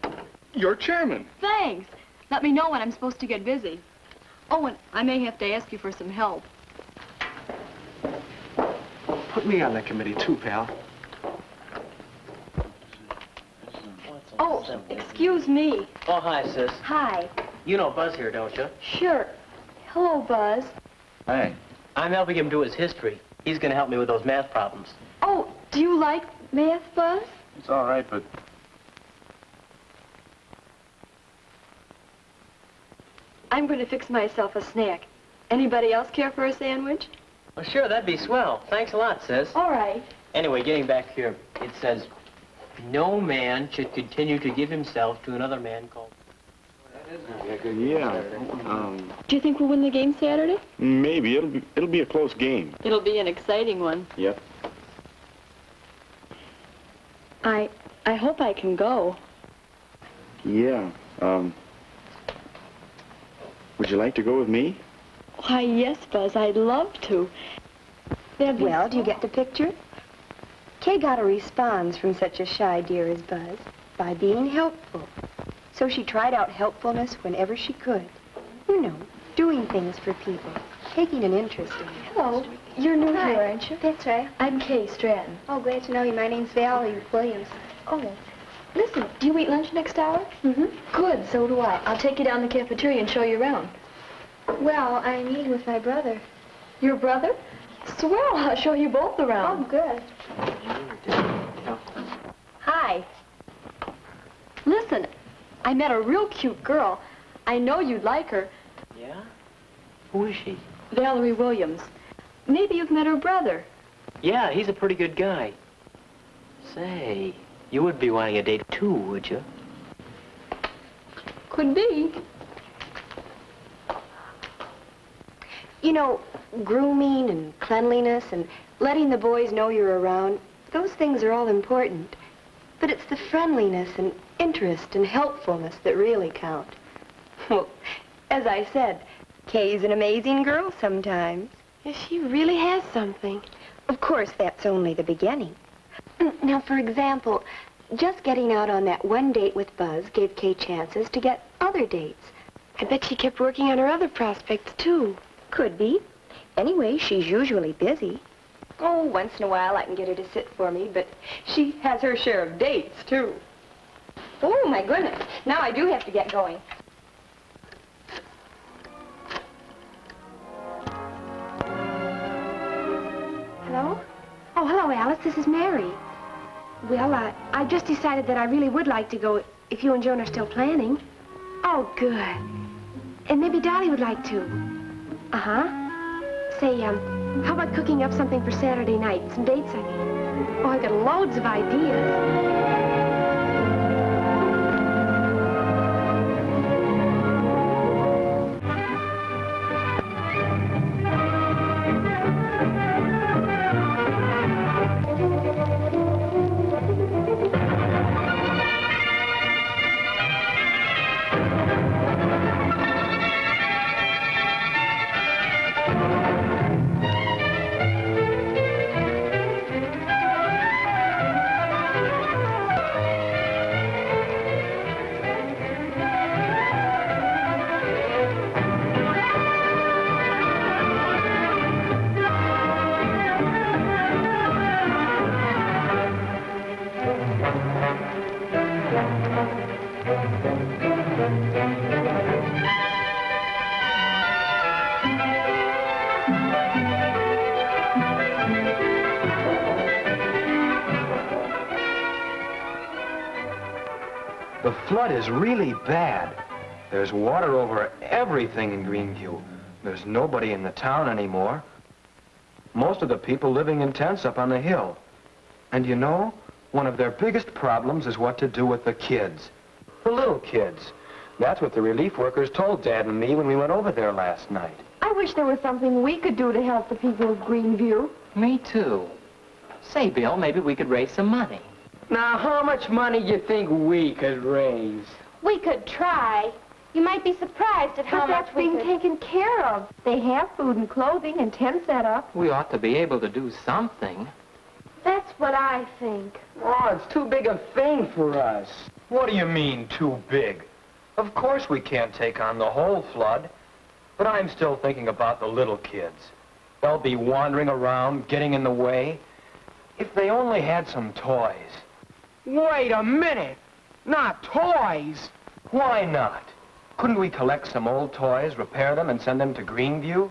you're chairman. Thanks. Let me know when I'm supposed to get busy. Oh, and I may have to ask you for some help. Put me on that committee, too, pal. Oh, excuse me. Oh, hi, sis. Hi. You know Buzz here, don't you? Sure. Hello, Buzz. Hey. I'm helping him do his history. He's going to help me with those math problems. Oh, do you like math, Buzz? It's all right, but... I'm going to fix myself a snack. Anybody else care for a sandwich? Well, sure, that'd be swell. Thanks a lot, sis. All right. Anyway, getting back here, it says, no man should continue to give himself to another man called... Yeah. Do you think we'll win the game Saturday? Maybe. It'll be a close game. It'll be an exciting one. Yep. I hope I can go. Yeah. Would you like to go with me? Why, yes, Buzz, I'd love to. Well, do you get the picture? Kay got a response from such a shy dear as Buzz by being helpful. So she tried out helpfulness whenever she could. You know, doing things for people, taking an interest in them. Hello. You're new Hi. here, aren't you? That's right. I'm Kay Stratton. Oh, glad to know you. My name's Valerie Williams. Oh. Listen, do you eat lunch next hour? Mm-hmm. Good, so do I. I'll take you down to the cafeteria and show you around. Well, I'm eating with my brother. Your brother? Swell, I'll show you both around. Oh, good. Hi. Listen, I met a real cute girl. I know you'd like her. Yeah? Who is she? Valerie Williams. Maybe you've met her brother. Yeah, he's a pretty good guy. Say, you would be wanting a date too, would you? Could be. You know, grooming and cleanliness and letting the boys know you're around, those things are all important. But it's the friendliness and interest and helpfulness that really count. Well, as I said, Kay's an amazing girl sometimes. She really has something. Of course, that's only the beginning. Now, for example, just getting out on that one date with Buzz gave Kay chances to get other dates. I bet she kept working on her other prospects, too. Could be. Anyway, she's usually busy. Oh, once in a while I can get her to sit for me, but she has her share of dates, too. Oh, my goodness. Now I do have to get going. Hello? Oh, hello, Alice. This is Mary. Well, I just decided that I really would like to go if you and Joan are still planning. Oh, good. And maybe Dolly would like to. Uh-huh. Say, how about cooking up something for Saturday night? Some dates, I mean. Oh, I've got loads of ideas. The flood is really bad. There's water over everything in Greenview. There's nobody in the town anymore. Most of the people living in tents up on the hill. And you know, one of their biggest problems is what to do with the kids. The little kids. That's what the relief workers told Dad and me when we went over there last night. I wish there was something we could do to help the people of Greenview. Me too. Say, Bill, maybe we could raise some money. Now, how much money do you think we could raise? We could try. You might be surprised at how But much that's we being could... taken care of. They have food and clothing and tents set up. We ought to be able to do something. That's what I think. Oh, it's too big a thing for us. What do you mean, too big? Of course we can't take on the whole flood. But I'm still thinking about the little kids. They'll be wandering around, getting in the way. If they only had some toys. Wait a minute. Not toys. Why not? Couldn't we collect some old toys, repair them, and send them to Greenview?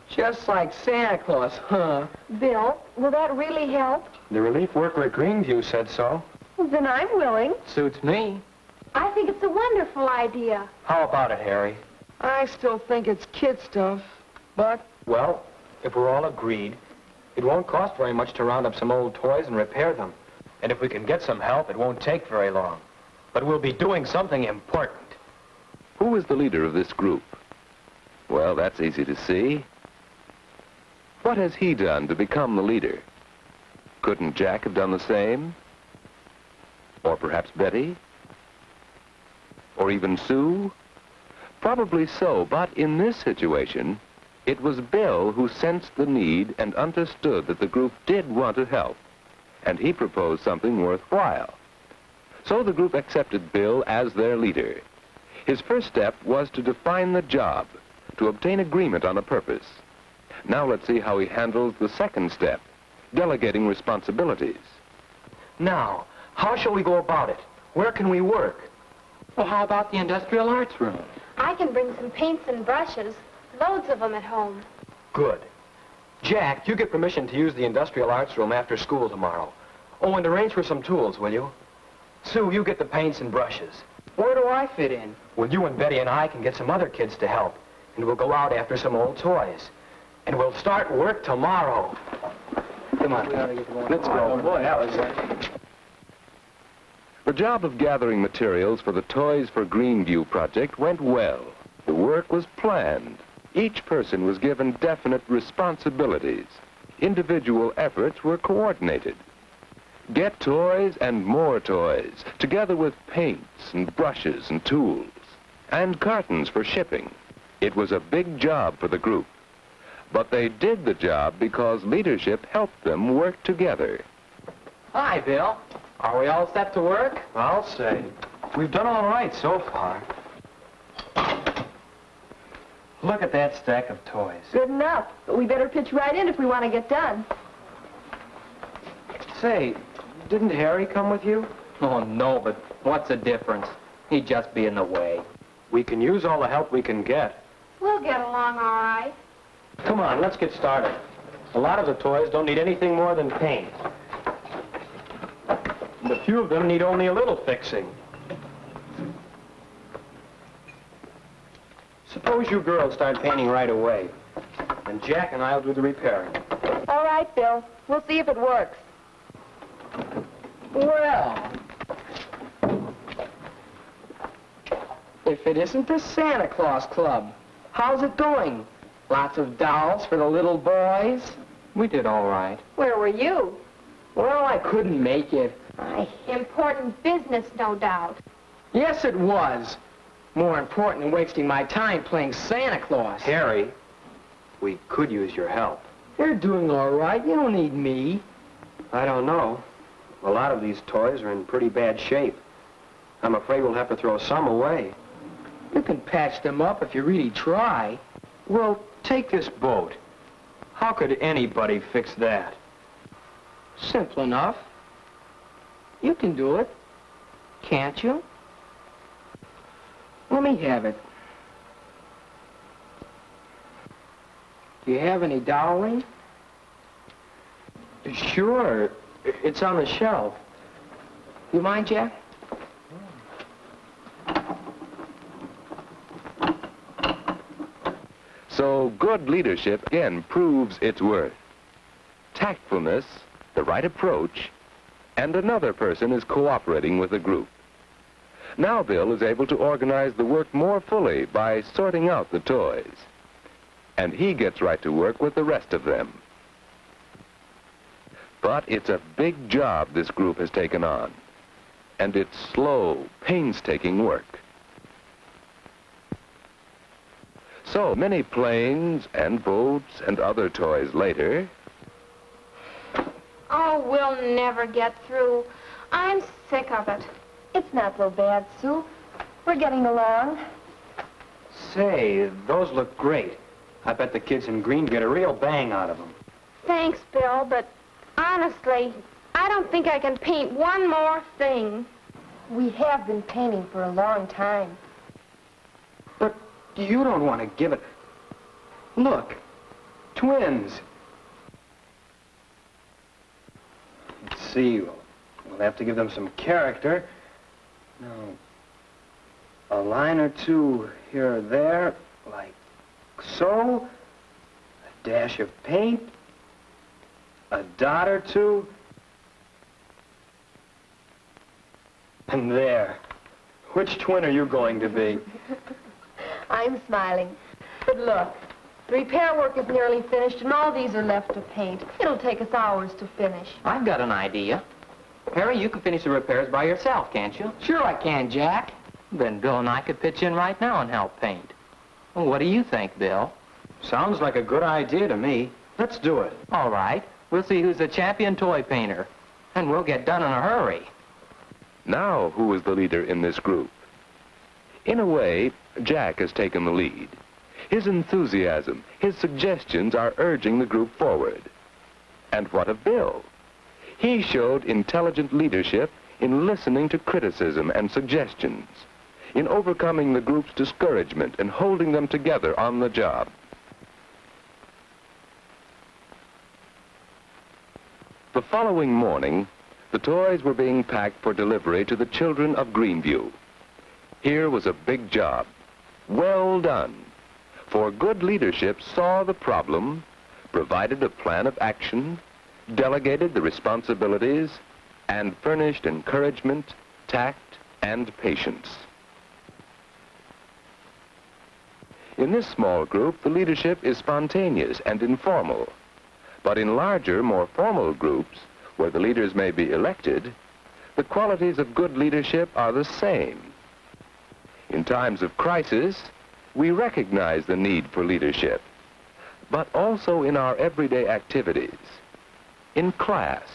Just like Santa Claus, huh? Bill, will that really help? The relief worker at Greenview said so. Then I'm willing. Suits me. I think it's a wonderful idea. How about it, Harry? I still think it's kid stuff, but... Well, if we're all agreed, it won't cost very much to round up some old toys and repair them. And if we can get some help, it won't take very long. But we'll be doing something important. Who is the leader of this group? Well, that's easy to see. What has he done to become the leader? Couldn't Jack have done the same? Or perhaps Betty? Or even Sue? Probably so, but in this situation, It was Bill who sensed the need and understood that the group did want to help, and he proposed something worthwhile. So the group accepted Bill as their leader. His first step was to define the job, to obtain agreement on a purpose. Now let's see how he handles the second step, delegating responsibilities. Now, how shall we go about it? Where can we work? Well, how about the industrial arts room? I can bring some paints and brushes. Loads of them at home. Good. Jack, you get permission to use the industrial arts room after school tomorrow. Oh, and arrange for some tools, will you? Sue, you get the paints and brushes. Where do I fit in? Well, you and Betty and I can get some other kids to help, and we'll go out after some old toys. And we'll start work tomorrow. Come on, let's go. Oh, boy, that was The job of gathering materials for the Toys for Greenview project went well. The work was planned. Each person was given definite responsibilities. Individual efforts were coordinated. Get toys and more toys, together with paints and brushes and tools, and cartons for shipping. It was a big job for the group. But they did the job because leadership helped them work together. Hi, Bill. Are we all set to work? I'll say. We've done all right so far. Look at that stack of toys. Good enough, but we better pitch right in if we want to get done. Say, didn't Harry come with you? Oh, no, but what's the difference? He'd just be in the way. We can use all the help we can get. We'll get along all right. Come on, let's get started. A lot of the toys don't need anything more than paint. And a few of them need only a little fixing. Suppose you girls start painting right away, and Jack and I'll do the repairing. All right, Bill. We'll see if it works. Well, if it isn't the Santa Claus Club, how's it going? Lots of dolls for the little boys? We did all right. Where were you? Well, I couldn't make it. Important business, no doubt. Yes, it was. More important than wasting my time playing Santa Claus. Harry, we could use your help. You're doing all right. You don't need me. I don't know. A lot of these toys are in pretty bad shape. I'm afraid we'll have to throw some away. You can patch them up if you really try. Well, take this boat. How could anybody fix that? Simple enough. You can do it. Can't you? Let me have it. Do you have any doweling? Sure. It's on the shelf. You mind, Jack? So good leadership again proves its worth. Tactfulness, the right approach, and another person is cooperating with the group. Now Bill is able to organize the work more fully by sorting out the toys. And he gets right to work with the rest of them. But it's a big job this group has taken on. And it's slow, painstaking work. So many planes and boats and other toys later. Oh, we'll never get through. I'm sick of it. It's not so bad, Sue. We're getting along. Say, those look great. I bet the kids in green get a real bang out of them. Thanks, Bill, but honestly, I don't think I can paint one more thing. We have been painting for a long time. But you don't want to give it... Look, twins. Let's see, we'll have to give them some character. Now, a line or two here or there, like so. A dash of paint. A dot or two. And there. Which twin are you going to be? I'm smiling. But look, the repair work is nearly finished, and all these are left to paint. It'll take us hours to finish. I've got an idea. Harry, you can finish the repairs by yourself, can't you? Sure I can, Jack. Then Bill and I could pitch in right now and help paint. Well, what do you think, Bill? Sounds like a good idea to me. Let's do it. All right. We'll see who's the champion toy painter. And we'll get done in a hurry. Now, who is the leader in this group? In a way, Jack has taken the lead. His enthusiasm, his suggestions are urging the group forward. And what of Bill? He showed intelligent leadership in listening to criticism and suggestions, in overcoming the group's discouragement and holding them together on the job. The following morning, the toys were being packed for delivery to the children of Greenview. Here was a big job. Well done. For good leadership saw the problem, provided a plan of action, delegated the responsibilities, and furnished encouragement, tact, and patience. In this small group, the leadership is spontaneous and informal. But in larger, more formal groups, where the leaders may be elected, the qualities of good leadership are the same. In times of crisis, we recognize the need for leadership, but also in our everyday activities, in class,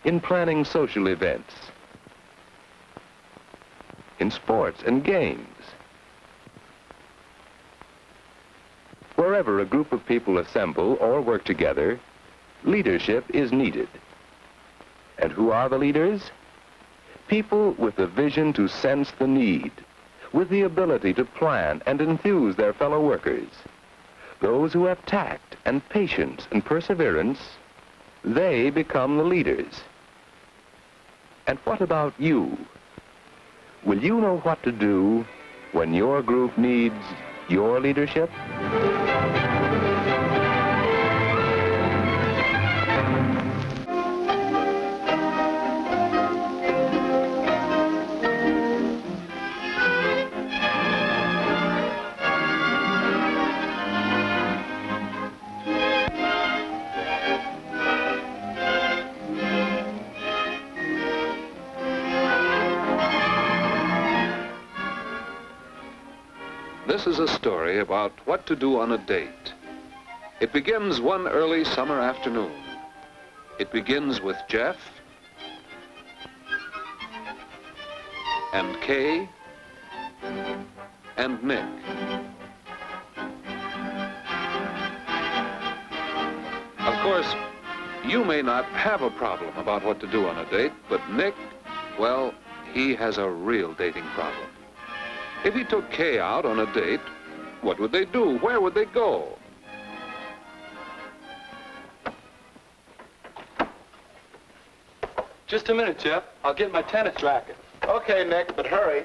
in planning social events, in sports and games. Wherever a group of people assemble or work together, leadership is needed. And who are the leaders? People with the vision to sense the need, with the ability to plan and enthuse their fellow workers. Those who have tact and patience and perseverance, they become the leaders. And what about you? Will you know what to do when your group needs your leadership? This is a story about what to do on a date. It begins one early summer afternoon. It begins with Jeff and Kay and Nick. Of course, you may not have a problem about what to do on a date, but Nick, well, he has a real dating problem. If he took Kay out on a date, what would they do? Where would they go? Just a minute, Jeff. I'll get my tennis racket. Okay, Nick, but hurry.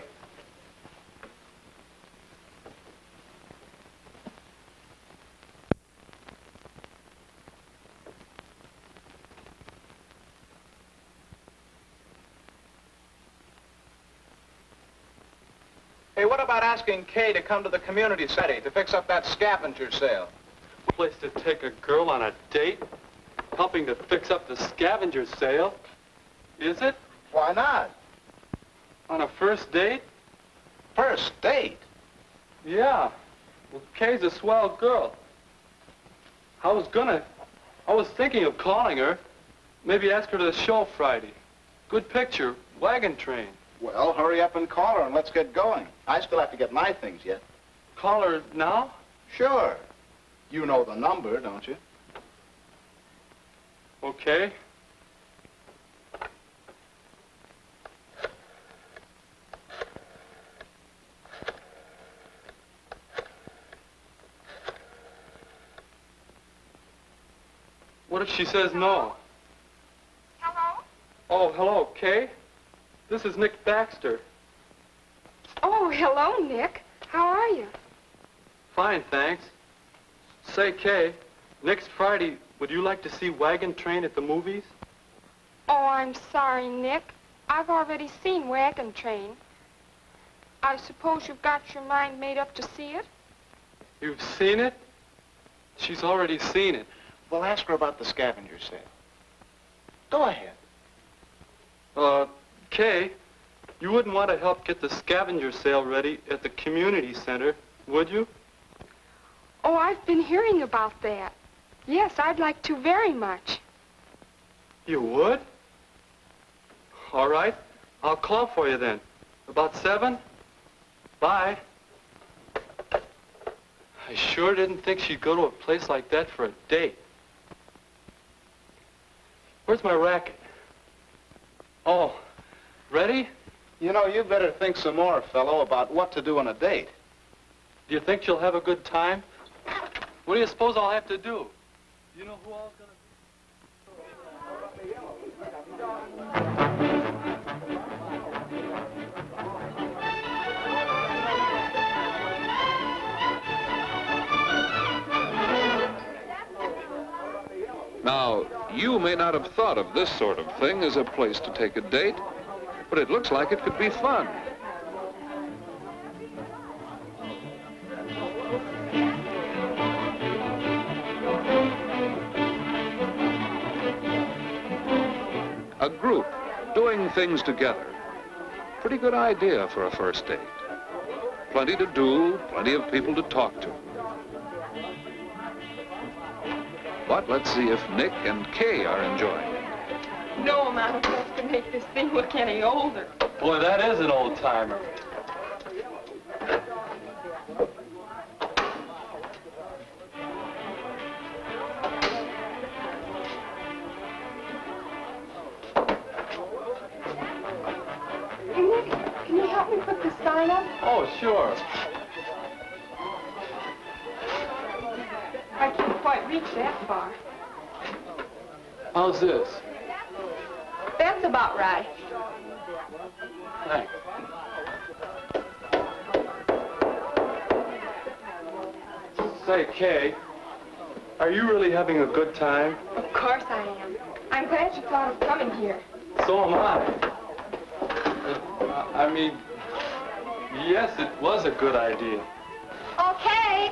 Hey, what about asking Kay to come to the community center to fix up that scavenger sale? Place to take a girl on a date? Helping to fix up the scavenger sale? Is it? Why not? On a first date? First date? Yeah. Well, Kay's a swell girl. I was thinking of calling her. Maybe ask her to the show Friday. Good picture, wagon train. Well, hurry up and call her and let's get going. I still have to get my things yet. Call her now? Sure. You know the number, don't you? Okay. What if she says no? Hello? Oh, hello, Kay. This is Nick Baxter. Oh, hello, Nick. How are you? Fine, thanks. Say, Kay, next Friday, would you like to see Wagon Train at the movies? Oh, I'm sorry, Nick. I've already seen Wagon Train. I suppose you've got your mind made up to see it? You've seen it? She's already seen it. Well, ask her about the scavenger sale. Go ahead. Kay, you wouldn't want to help get the scavenger sale ready at the community center, would you? Oh, I've been hearing about that. Yes, I'd like to very much. You would? All right. I'll call for you then. About 7? Bye. I sure didn't think she'd go to a place like that for a date. Where's my racket? Oh, ready? You know, you better think some more, fellow, about what to do on a date. Do you think she'll have a good time? What do you suppose I'll have to do? You know who all's gonna Now, you may not have thought of this sort of thing as a place to take a date, but it looks like it could be fun. A group doing things together. Pretty good idea for a first date. Plenty to do, plenty of people to talk to. But let's see if Nick and Kay are enjoying it. No amount of work to make this thing look any older. Boy, that is an old timer. Nick, can you help me put the sign up? Oh, sure. I can't quite reach that far. How's this? That's about right. Thanks. Say, Kay, are you really having a good time? Of course I am. I'm glad you thought of coming here. So am I. I mean, yes, it was a good idea. Okay.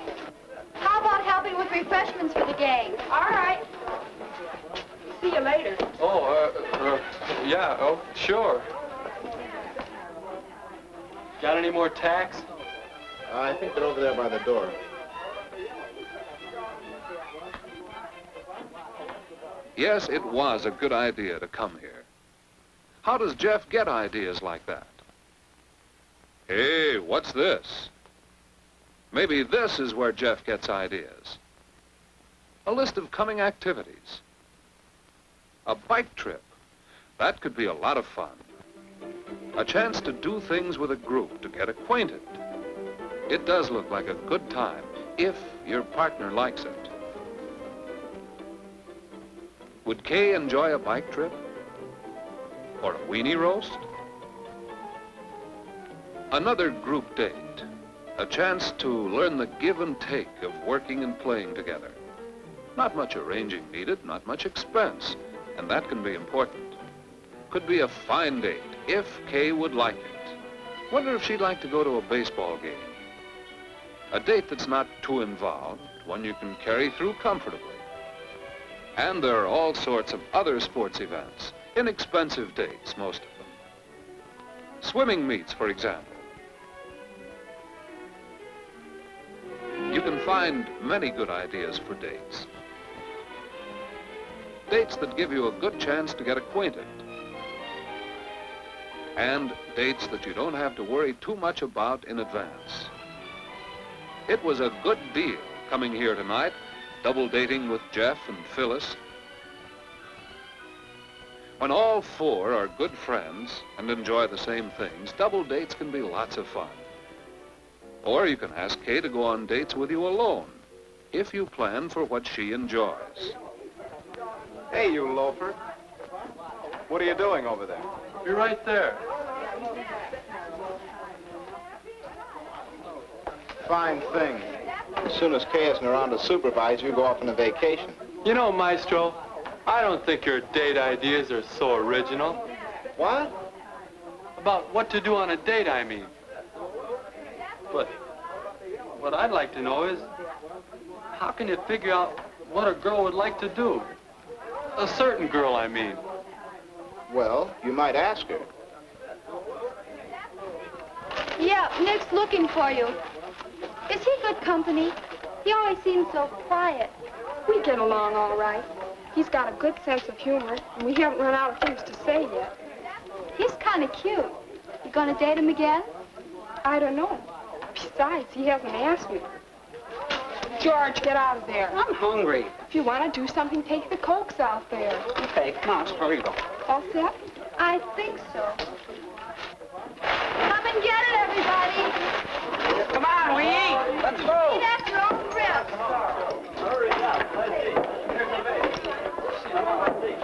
How about helping with refreshments for the gang? All right. See you later. Oh, yeah, oh, sure. Got any more tacks? I think they're over there by the door. Yes, it was a good idea to come here. How does Jeff get ideas like that? Hey, what's this? Maybe this is where Jeff gets ideas. A list of coming activities. A bike trip. That could be a lot of fun. A chance to do things with a group, to get acquainted. It does look like a good time, if your partner likes it. Would Kay enjoy a bike trip? Or a weenie roast? Another group date. A chance to learn the give and take of working and playing together. Not much arranging needed, not much expense, and that can be important. Could be a fine date, if Kay would like it. Wonder if she'd like to go to a baseball game. A date that's not too involved, one you can carry through comfortably. And there are all sorts of other sports events, inexpensive dates, most of them. Swimming meets, for example. You can find many good ideas for dates. Dates that give you a good chance to get acquainted. And dates that you don't have to worry too much about in advance. It was a good deal coming here tonight, double dating with Jeff and Phyllis. When all four are good friends and enjoy the same things, double dates can be lots of fun. Or you can ask Kay to go on dates with you alone, if you plan for what she enjoys. Hey, you loafer. What are you doing over there? You're right there. Fine thing. As soon as Kay isn't around to supervise, you go off on a vacation. You know, Maestro, I don't think your date ideas are so original. What? About what to do on a date, I mean. But what I'd like to know is, how can you figure out what a girl would like to do? A certain girl, I mean. Well, you might ask her. Yeah, Nick's looking for you. Is he good company? He always seems so quiet. We get along all right. He's got a good sense of humor, and we haven't run out of things to say yet. He's kind of cute. You gonna date him again? I don't know. Besides, he hasn't asked me. George, get out of there. I'm hungry. If you want to do something, take the Cokes out there. Okay, come on, here you go. All set? I think so. Come and get it, everybody. Come on, we eat. Let's go. Eat at your own ribs.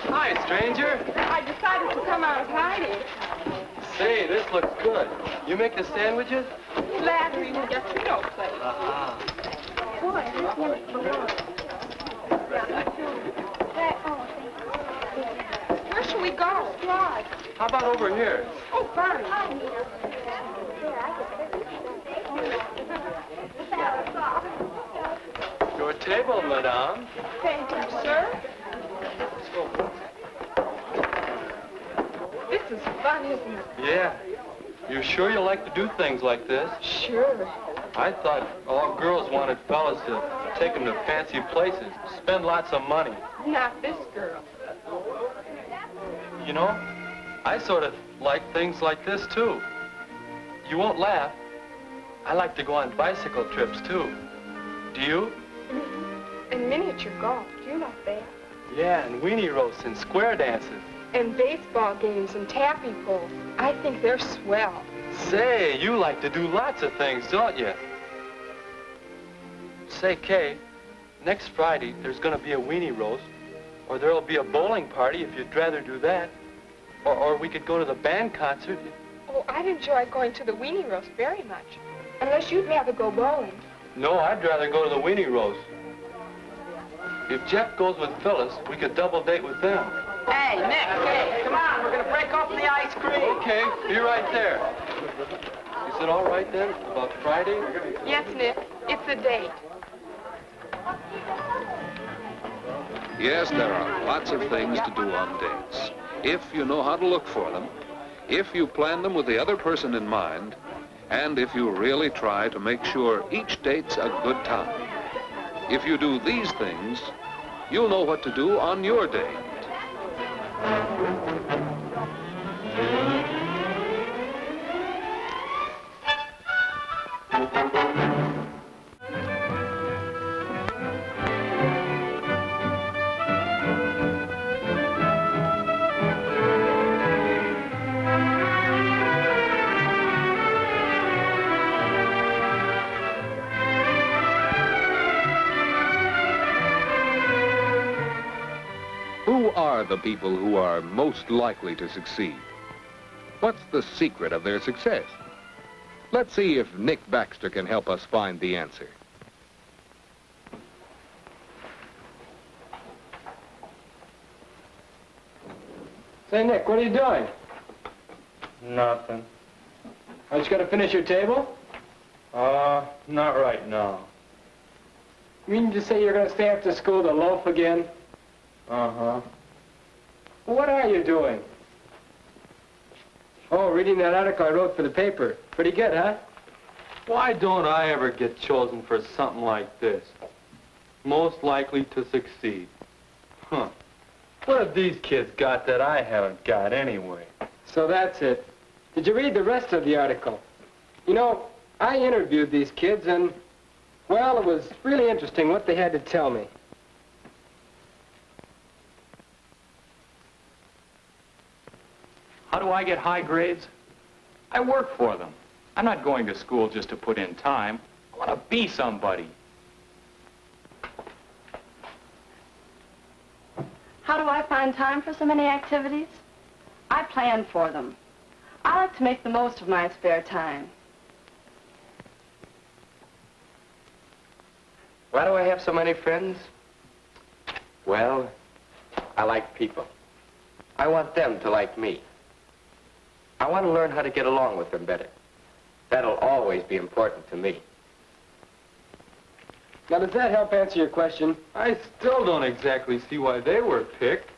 Hi, stranger. I decided to come out of hiding. Say, this looks good. You make the sandwiches? Glad we will get you no place. Boy, this one's the one. Where shall we go? Drive. How about over here? Oh, fine. Your table, madame. Thank you, sir. This is fun, isn't it? Yeah. You sure you like to do things like this? Sure. I thought all girls wanted fellas to take them to fancy places, spend lots of money. Not this girl. You know, I sort of like things like this, too. You won't laugh. I like to go on bicycle trips, too. Do you? And miniature golf. Do you like that? Yeah, and weenie roasts and square dances. And baseball games and taffy pulls. I think they're swell. Say, you like to do lots of things, don't you? Say, Kay, next Friday there's going to be a weenie roast, or there'll be a bowling party if you'd rather do that. Or we could go to the band concert. Oh, I'd enjoy going to the weenie roast very much. Unless you'd rather go bowling. No, I'd rather go to the weenie roast. If Jeff goes with Phyllis, we could double date with them. Hey, Nick, hey, come on, we're gonna break open the ice cream. Okay, be right there. Is it all right then, about Friday? Yes, Nick, it's a date. Yes, there are lots of things to do on dates. If you know how to look for them, if you plan them with the other person in mind, and if you really try to make sure each date's a good time. If you do these things, you'll know what to do on your date. Who are the people who are most likely to succeed? What's the secret of their success? Let's see if Nick Baxter can help us find the answer. Say, Nick, what are you doing? Nothing. Aren't you going to finish your table? Not right now. You mean to say you're going to stay after school to loaf again? Uh-huh. Well, what are you doing? Oh, reading that article I wrote for the paper. Pretty good, huh? Why don't I ever get chosen for something like this? Most likely to succeed. Huh. What have these kids got that I haven't got anyway? So that's it. Did you read the rest of the article? You know, I interviewed these kids and, well, it was really interesting what they had to tell me. How do I get high grades? I work for them. I'm not going to school just to put in time. I want to be somebody. How do I find time for so many activities? I plan for them. I like to make the most of my spare time. Why do I have so many friends? Well, I like people. I want them to like me. I want to learn how to get along with them better. That'll always be important to me. Now, does that help answer your question? I still don't exactly see why they were picked.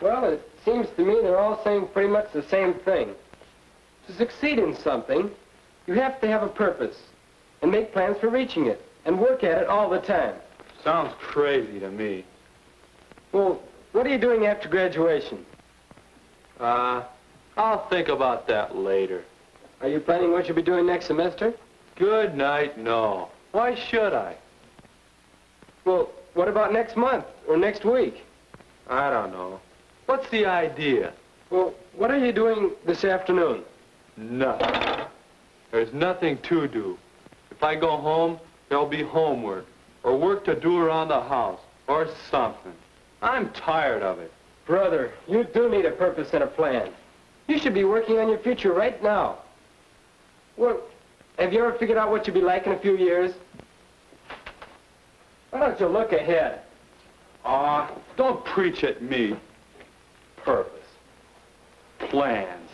Well, it seems to me they're all saying pretty much the same thing. To succeed in something, you have to have a purpose and make plans for reaching it. and work at it all the time. Sounds crazy to me. Well, what are you doing after graduation? I'll think about that later. Are you planning what you'll be doing next semester? Good night, no. Why should I? Well, what about next month or next week? I don't know. What's the idea? Well, what are you doing this afternoon? Nothing. There's nothing to do. If I go home, there'll be homework, or work to do around the house, or something. I'm tired of it. Brother, you do need a purpose and a plan. You should be working on your future right now. Well, have you ever figured out what you'll be like in a few years? Why don't you look ahead? Don't preach at me. Purpose. Plans.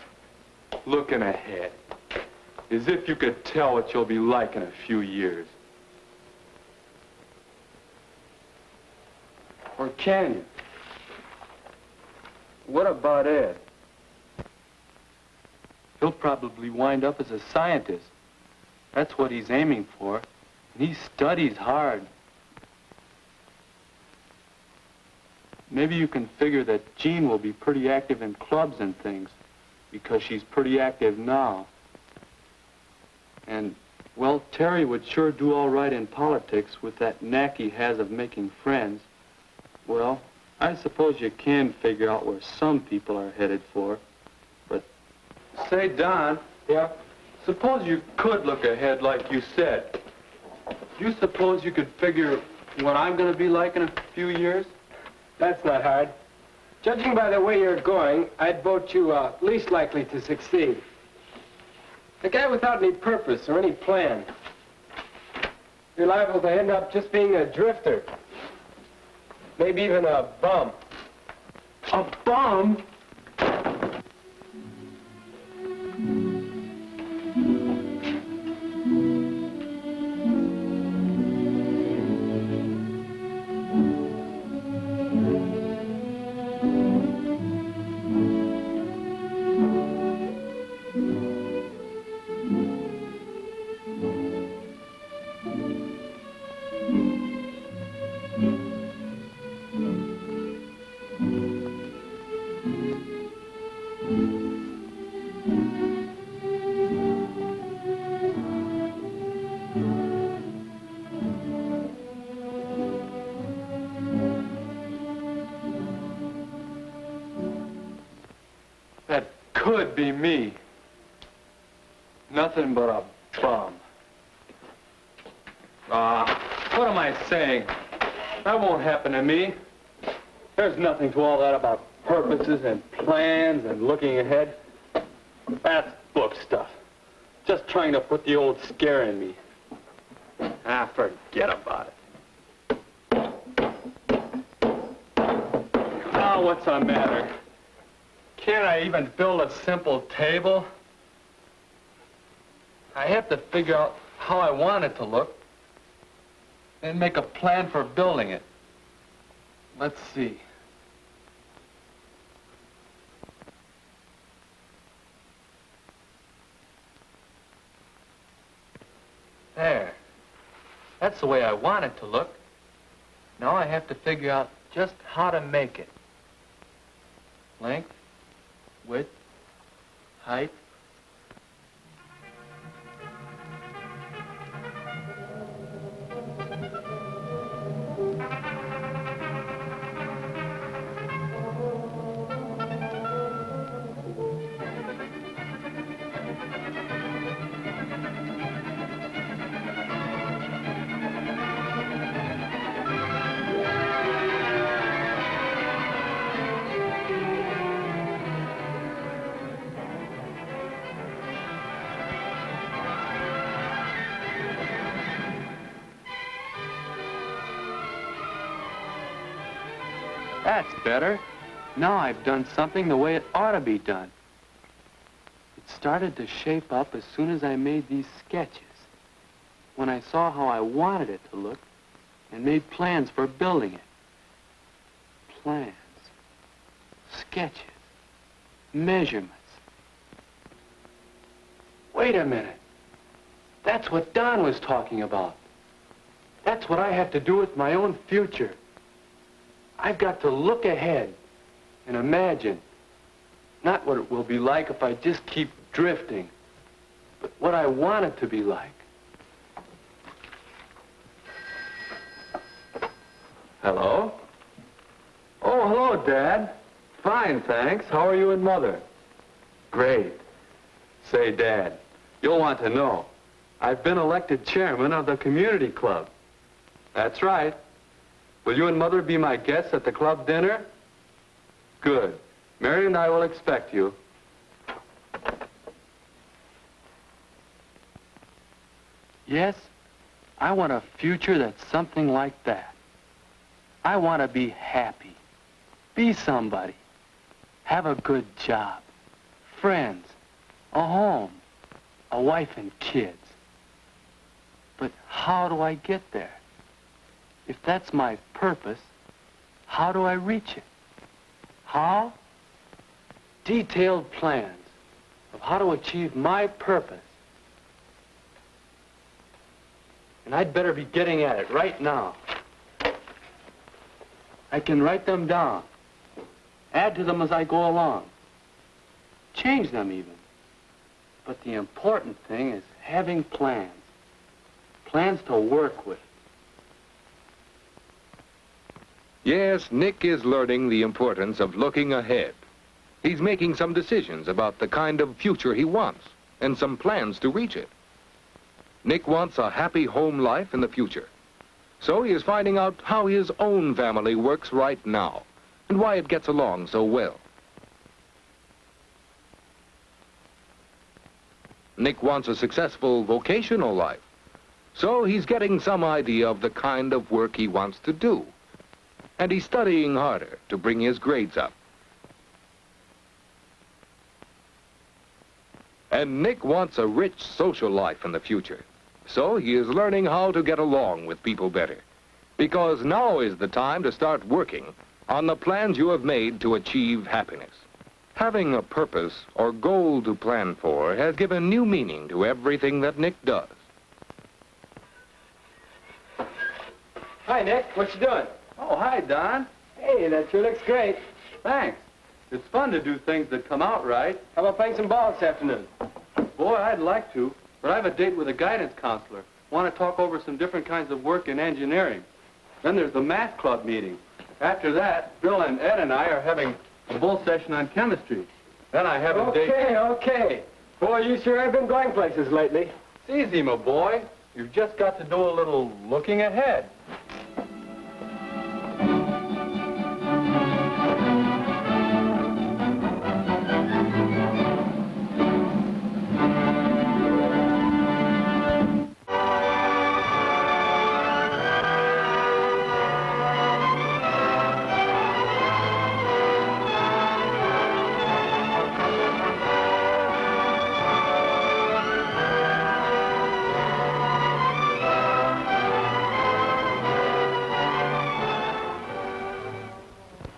Looking ahead. As if you could tell what you'll be like in a few years. Or can you? What about Ed? He'll probably wind up as a scientist. That's what he's aiming for. And he studies hard. Maybe you can figure that Jean will be pretty active in clubs and things, because she's pretty active now. And, well, Terry would sure do all right in politics with that knack he has of making friends. Well, I suppose you can figure out where some people are headed for, but... Say, Don. Yeah? Suppose you could look ahead like you said. Do you suppose you could figure what I'm going to be like in a few years? That's not hard. Judging by the way you're going, I'd vote you least likely to succeed. The guy without any purpose or any plan. You're liable to end up just being a drifter. Maybe even a bum. A bum? That could be me. Nothing but a bum. What am I saying? That won't happen to me. There's nothing to all that about purposes and plans and looking ahead. That's book stuff. Just trying to put the old scare in me. Forget about it. Oh, what's the matter? Can't I even build a simple table? I have to figure out how I want it to look and make a plan for building it. Let's see. There. That's the way I want it to look. Now I have to figure out just how to make it. Length, width, height. That's better. Now I've done something the way it ought to be done. It started to shape up as soon as I made these sketches. When I saw how I wanted it to look and made plans for building it. Plans. Sketches. Measurements. Wait a minute. That's what Don was talking about. That's what I have to do with my own future. I've got to look ahead and imagine, not what it will be like if I just keep drifting, but what I want it to be like. Hello? Oh, hello, Dad. Fine, thanks. How are you and Mother? Great. Say, Dad, you'll want to know. I've been elected chairman of the community club. That's right. Will you and Mother be my guests at the club dinner? Good. Mary and I will expect you. Yes, I want a future that's something like that. I want to be happy, be somebody, have a good job, friends, a home, a wife and kids. But how do I get there? If that's my purpose, how do I reach it? How? Detailed plans of how to achieve my purpose. And I'd better be getting at it right now. I can write them down, add to them as I go along, change them even. But the important thing is having plans, plans to work with. Yes, Nick is learning the importance of looking ahead. He's making some decisions about the kind of future he wants and some plans to reach it. Nick wants a happy home life in the future. So he is finding out how his own family works right now and why it gets along so well. Nick wants a successful vocational life. So he's getting some idea of the kind of work he wants to do. And he's studying harder to bring his grades up. And Nick wants a rich social life in the future. So he is learning how to get along with people better. Because now is the time to start working on the plans you have made to achieve happiness. Having a purpose or goal to plan for has given new meaning to everything that Nick does. Hi, Nick. What you doing? Oh, hi, Don. Hey, that sure looks great. Thanks. It's fun to do things that come out right. How about playing some ball this afternoon? Boy, I'd like to, but I have a date with a guidance counselor. Want to talk over some different kinds of work in engineering. Then there's the math club meeting. After that, Bill and Ed and I are having a bull session on chemistry. Then I have a date... Okay. Boy, you sure have been going places lately. It's easy, my boy. You've just got to do a little looking ahead.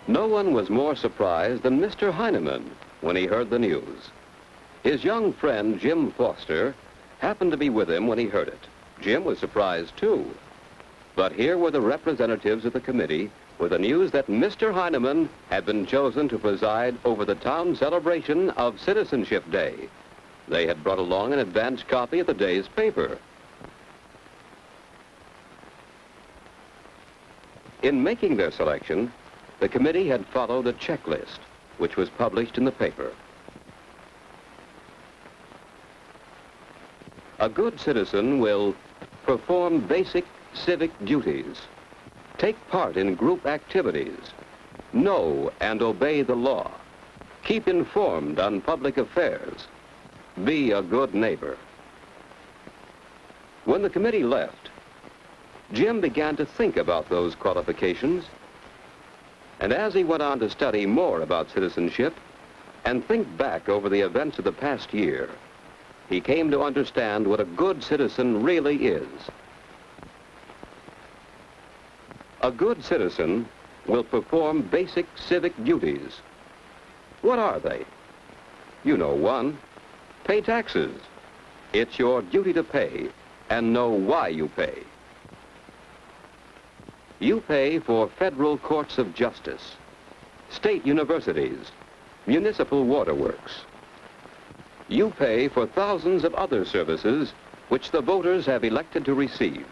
No one was more surprised than Mr. Heineman when he heard the news. His young friend, Jim Foster, happened to be with him when he heard it. Jim was surprised, too. But here were the representatives of the committee with the news that Mr. Heineman had been chosen to preside over the town celebration of Citizenship Day. They had brought along an advance copy of the day's paper. In making their selection, the committee had followed a checklist, which was published in the paper. A good citizen will perform basic civic duties, take part in group activities, know and obey the law, keep informed on public affairs, be a good neighbor. When the committee left, Jim began to think about those qualifications. And as he went on to study more about citizenship and think back over the events of the past year, he came to understand what a good citizen really is. A good citizen will perform basic civic duties. What are they? You know one. Pay taxes. It's your duty to pay and know why you pay. You pay for federal courts of justice, state universities, municipal waterworks. You pay for thousands of other services which the voters have elected to receive.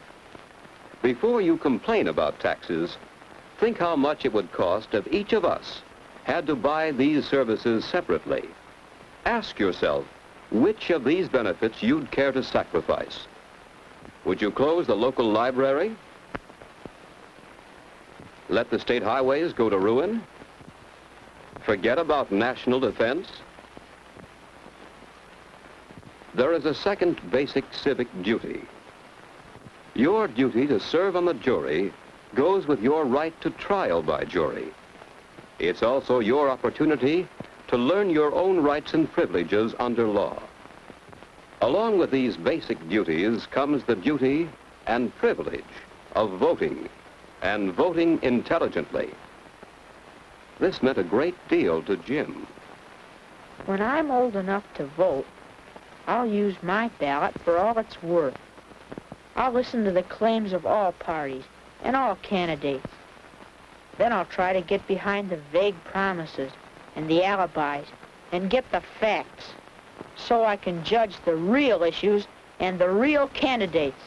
Before you complain about taxes, think how much it would cost if each of us had to buy these services separately. Ask yourself which of these benefits you'd care to sacrifice. Would you close the local library? Let the state highways go to ruin? Forget about national defense? There is a second basic civic duty. Your duty to serve on the jury goes with your right to trial by jury. It's also your opportunity to learn your own rights and privileges under law. Along with these basic duties comes the duty and privilege of voting, and voting intelligently. This meant a great deal to Jim. When I'm old enough to vote, I'll use my ballot for all it's worth. I'll listen to the claims of all parties and all candidates. Then I'll try to get behind the vague promises and the alibis and get the facts so I can judge the real issues and the real candidates.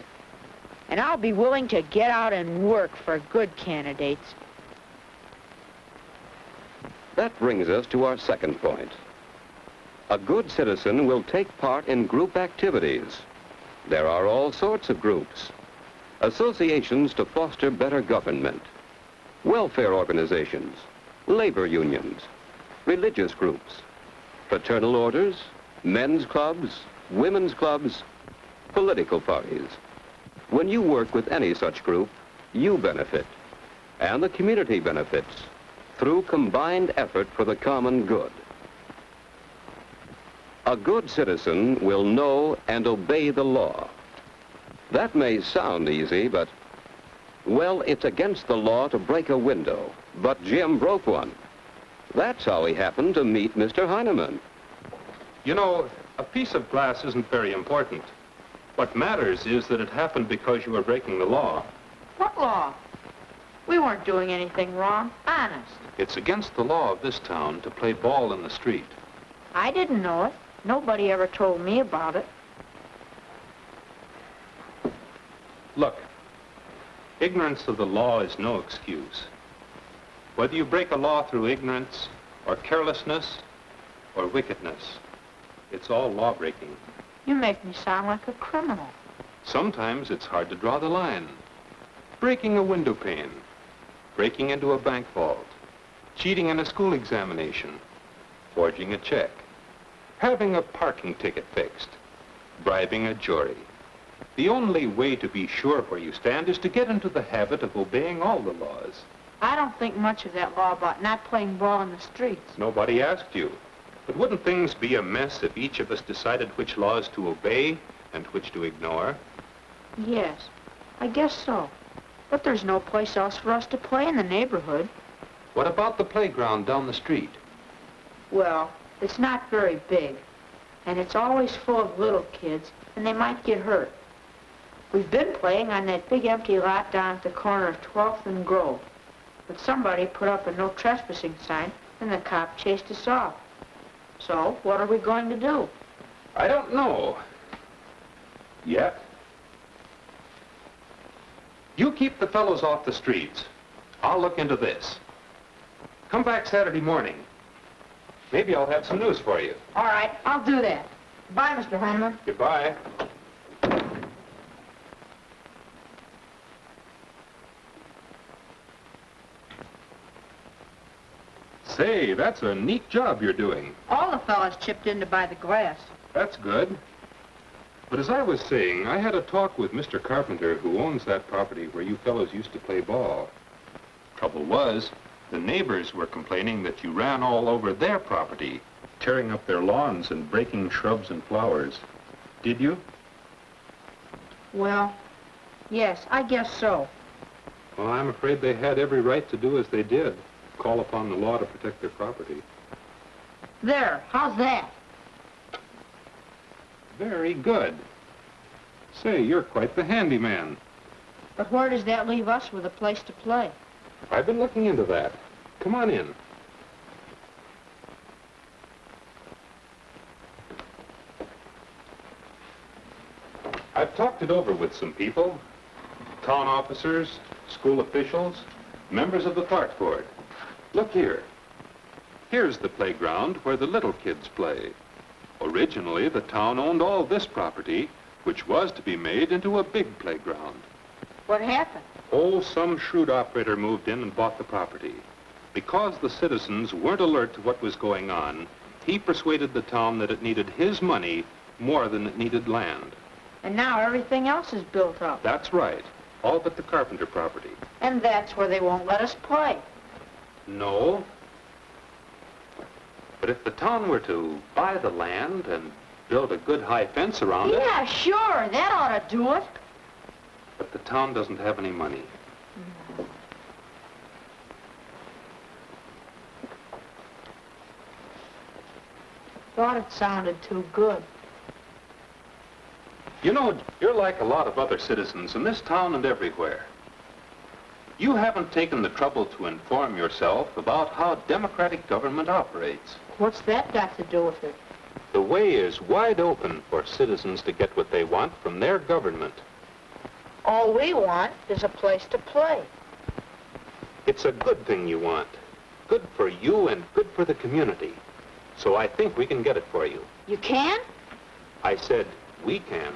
And I'll be willing to get out and work for good candidates. That brings us to our second point. A good citizen will take part in group activities. There are all sorts of groups. Associations to foster better government, welfare organizations, labor unions, religious groups, fraternal orders, men's clubs, women's clubs, political parties. When you work with any such group, you benefit, and the community benefits through combined effort for the common good. A good citizen will know and obey the law. That may sound easy, but, well, it's against the law to break a window, but Jim broke one. That's how he happened to meet Mr. Heineman. You know, a piece of glass isn't very important. What matters is that it happened because you were breaking the law. What law? We weren't doing anything wrong, honest. It's against the law of this town to play ball in the street. I didn't know it. Nobody ever told me about it. Look, ignorance of the law is no excuse. Whether you break a law through ignorance or carelessness or wickedness, it's all law breaking. You make me sound like a criminal. Sometimes it's hard to draw the line. Breaking a window pane, breaking into a bank vault, cheating in a school examination, forging a check, having a parking ticket fixed, bribing a jury. The only way to be sure where you stand is to get into the habit of obeying all the laws. I don't think much of that law about not playing ball in the streets. Nobody asked you. But wouldn't things be a mess if each of us decided which laws to obey and which to ignore? Yes, I guess so. But there's no place else for us to play in the neighborhood. What about the playground down the street? Well, it's not very big, and it's always full of little kids, and they might get hurt. We've been playing on that big empty lot down at the corner of 12th and Grove, but somebody put up a no trespassing sign, and the cop chased us off. So, what are we going to do? I don't know. Yet. You keep the fellows off the streets. I'll look into this. Come back Saturday morning. Maybe I'll have some news for you. All right, I'll do that. Bye, Mr. Heineman. Goodbye. Say, that's a neat job you're doing. All the fellas chipped in to buy the glass. That's good. But as I was saying, I had a talk with Mr. Carpenter, who owns that property where you fellows used to play ball. Trouble was, the neighbors were complaining that you ran all over their property, tearing up their lawns and breaking shrubs and flowers. Did you? Well, yes, I guess so. Well, I'm afraid they had every right to do as they did, call upon the law to protect their property. There, how's that? Very good. Say, you're quite the handyman. But where does that leave us with a place to play? I've been looking into that. Come on in. I've talked it over with some people, town officers, school officials, members of the park board. Look here. Here's the playground where the little kids play. Originally, the town owned all this property, which was to be made into a big playground. What happened? Oh, some shrewd operator moved in and bought the property. Because the citizens weren't alert to what was going on, he persuaded the town that it needed his money more than it needed land. And now everything else is built up. That's right. All but the Carpenter property. And that's where they won't let us play. No. But if the town were to buy the land and build a good high fence around it... Yeah, sure. That ought to do it. But the town doesn't have any money. Thought it sounded too good. You know, you're like a lot of other citizens in this town and everywhere. You haven't taken the trouble to inform yourself about how democratic government operates. What's that got to do with it? The way is wide open for citizens to get what they want from their government. All we want is a place to play. It's a good thing you want. Good for you and good for the community. So I think we can get it for you. You can? I said we can,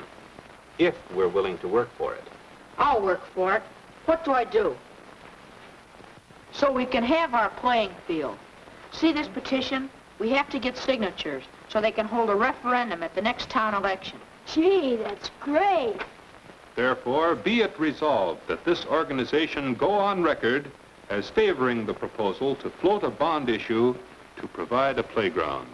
if we're willing to work for it. I'll work for it. What do I do? So we can have our playing field. See this petition? We have to get signatures so they can hold a referendum at the next town election. Gee, that's great. Therefore, be it resolved that this organization go on record as favoring the proposal to float a bond issue to provide a playground.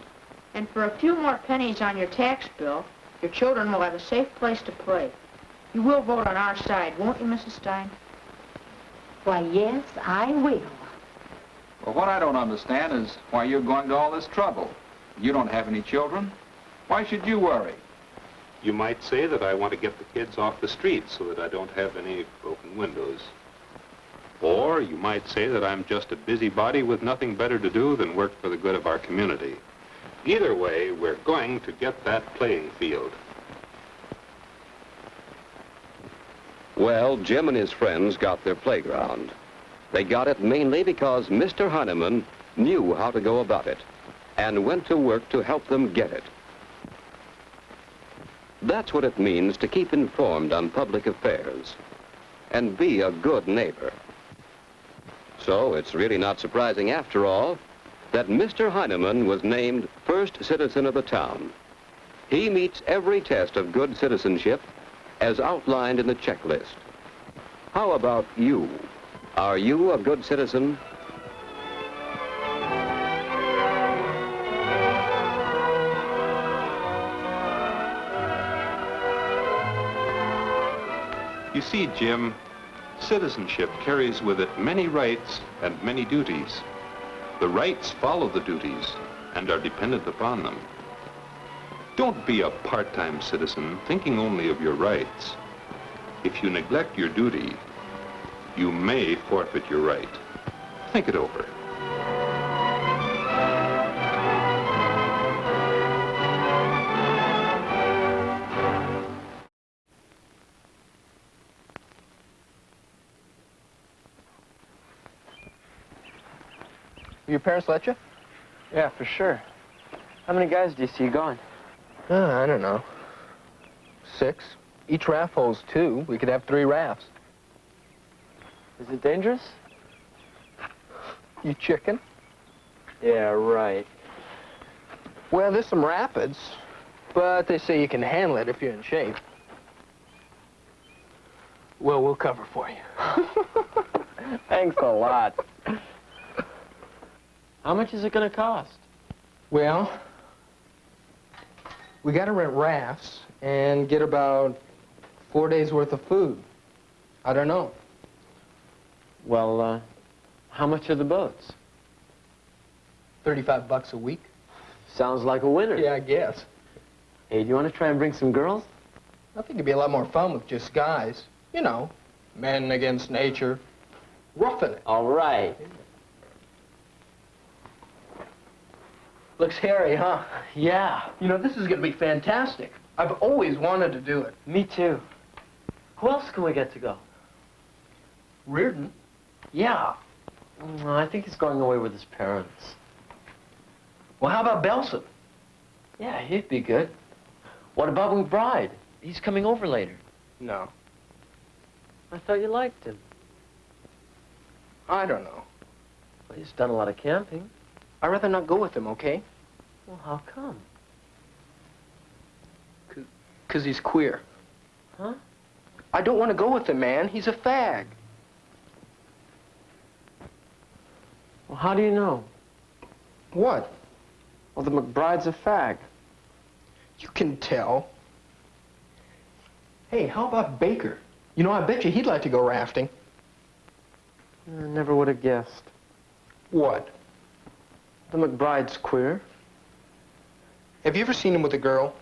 And for a few more pennies on your tax bill, your children will have a safe place to play. You will vote on our side, won't you, Mrs. Stein? Why, yes, I will. Well, what I don't understand is why you're going to all this trouble. You don't have any children. Why should you worry? You might say that I want to get the kids off the street so that I don't have any broken windows. Or you might say that I'm just a busybody with nothing better to do than work for the good of our community. Either way, we're going to get that playing field. Well, Jim and his friends got their playground. They got it mainly because Mr. Heineman knew how to go about it and went to work to help them get it. That's what it means to keep informed on public affairs and be a good neighbor. So it's really not surprising, after all, that Mr. Heineman was named first citizen of the town. He meets every test of good citizenship as outlined in the checklist. How about you? Are you a good citizen? You see, Jim, citizenship carries with it many rights and many duties. The rights follow the duties and are dependent upon them. Don't be a part-time citizen thinking only of your rights. If you neglect your duty, you may forfeit your right. Think it over. Your parents let you? Yeah, for sure. How many guys do you see going? I don't know. 6. Each raft holds 2. We could have 3 rafts. Is it dangerous? You chicken? Yeah, right. Well, there's some rapids, but they say you can handle it if you're in shape. Well, we'll cover for you. Thanks a lot. How much is it going to cost? Well, we got to rent rafts and get about 4 days' worth of food. I don't know. Well, how much are the boats? $35 a week. Sounds like a winner. Yeah, I guess. Hey, do you want to try and bring some girls? I think it'd be a lot more fun with just guys. You know, Men against nature. Roughing it. All right. Looks hairy, huh? Yeah. You know, this is going to be fantastic. I've always wanted to do it. Me too. Who else can we get to go? Reardon? Yeah. I think he's going away with his parents. Well, how about Belson? Yeah, he'd be good. What about McBride? He's coming over later. No. I thought you liked him. I don't know. Well, he's done a lot of camping. I'd rather not go with him, okay? Well, how come? 'Cause he's queer. Huh? I don't want to go with him, man. He's a fag. Well, how do you know? What? Well, the McBride's a fag. You can tell. Hey, how about Baker? You know, I bet you he'd like to go rafting. I never would have guessed. What? The McBride's queer. Have you ever seen him with a girl?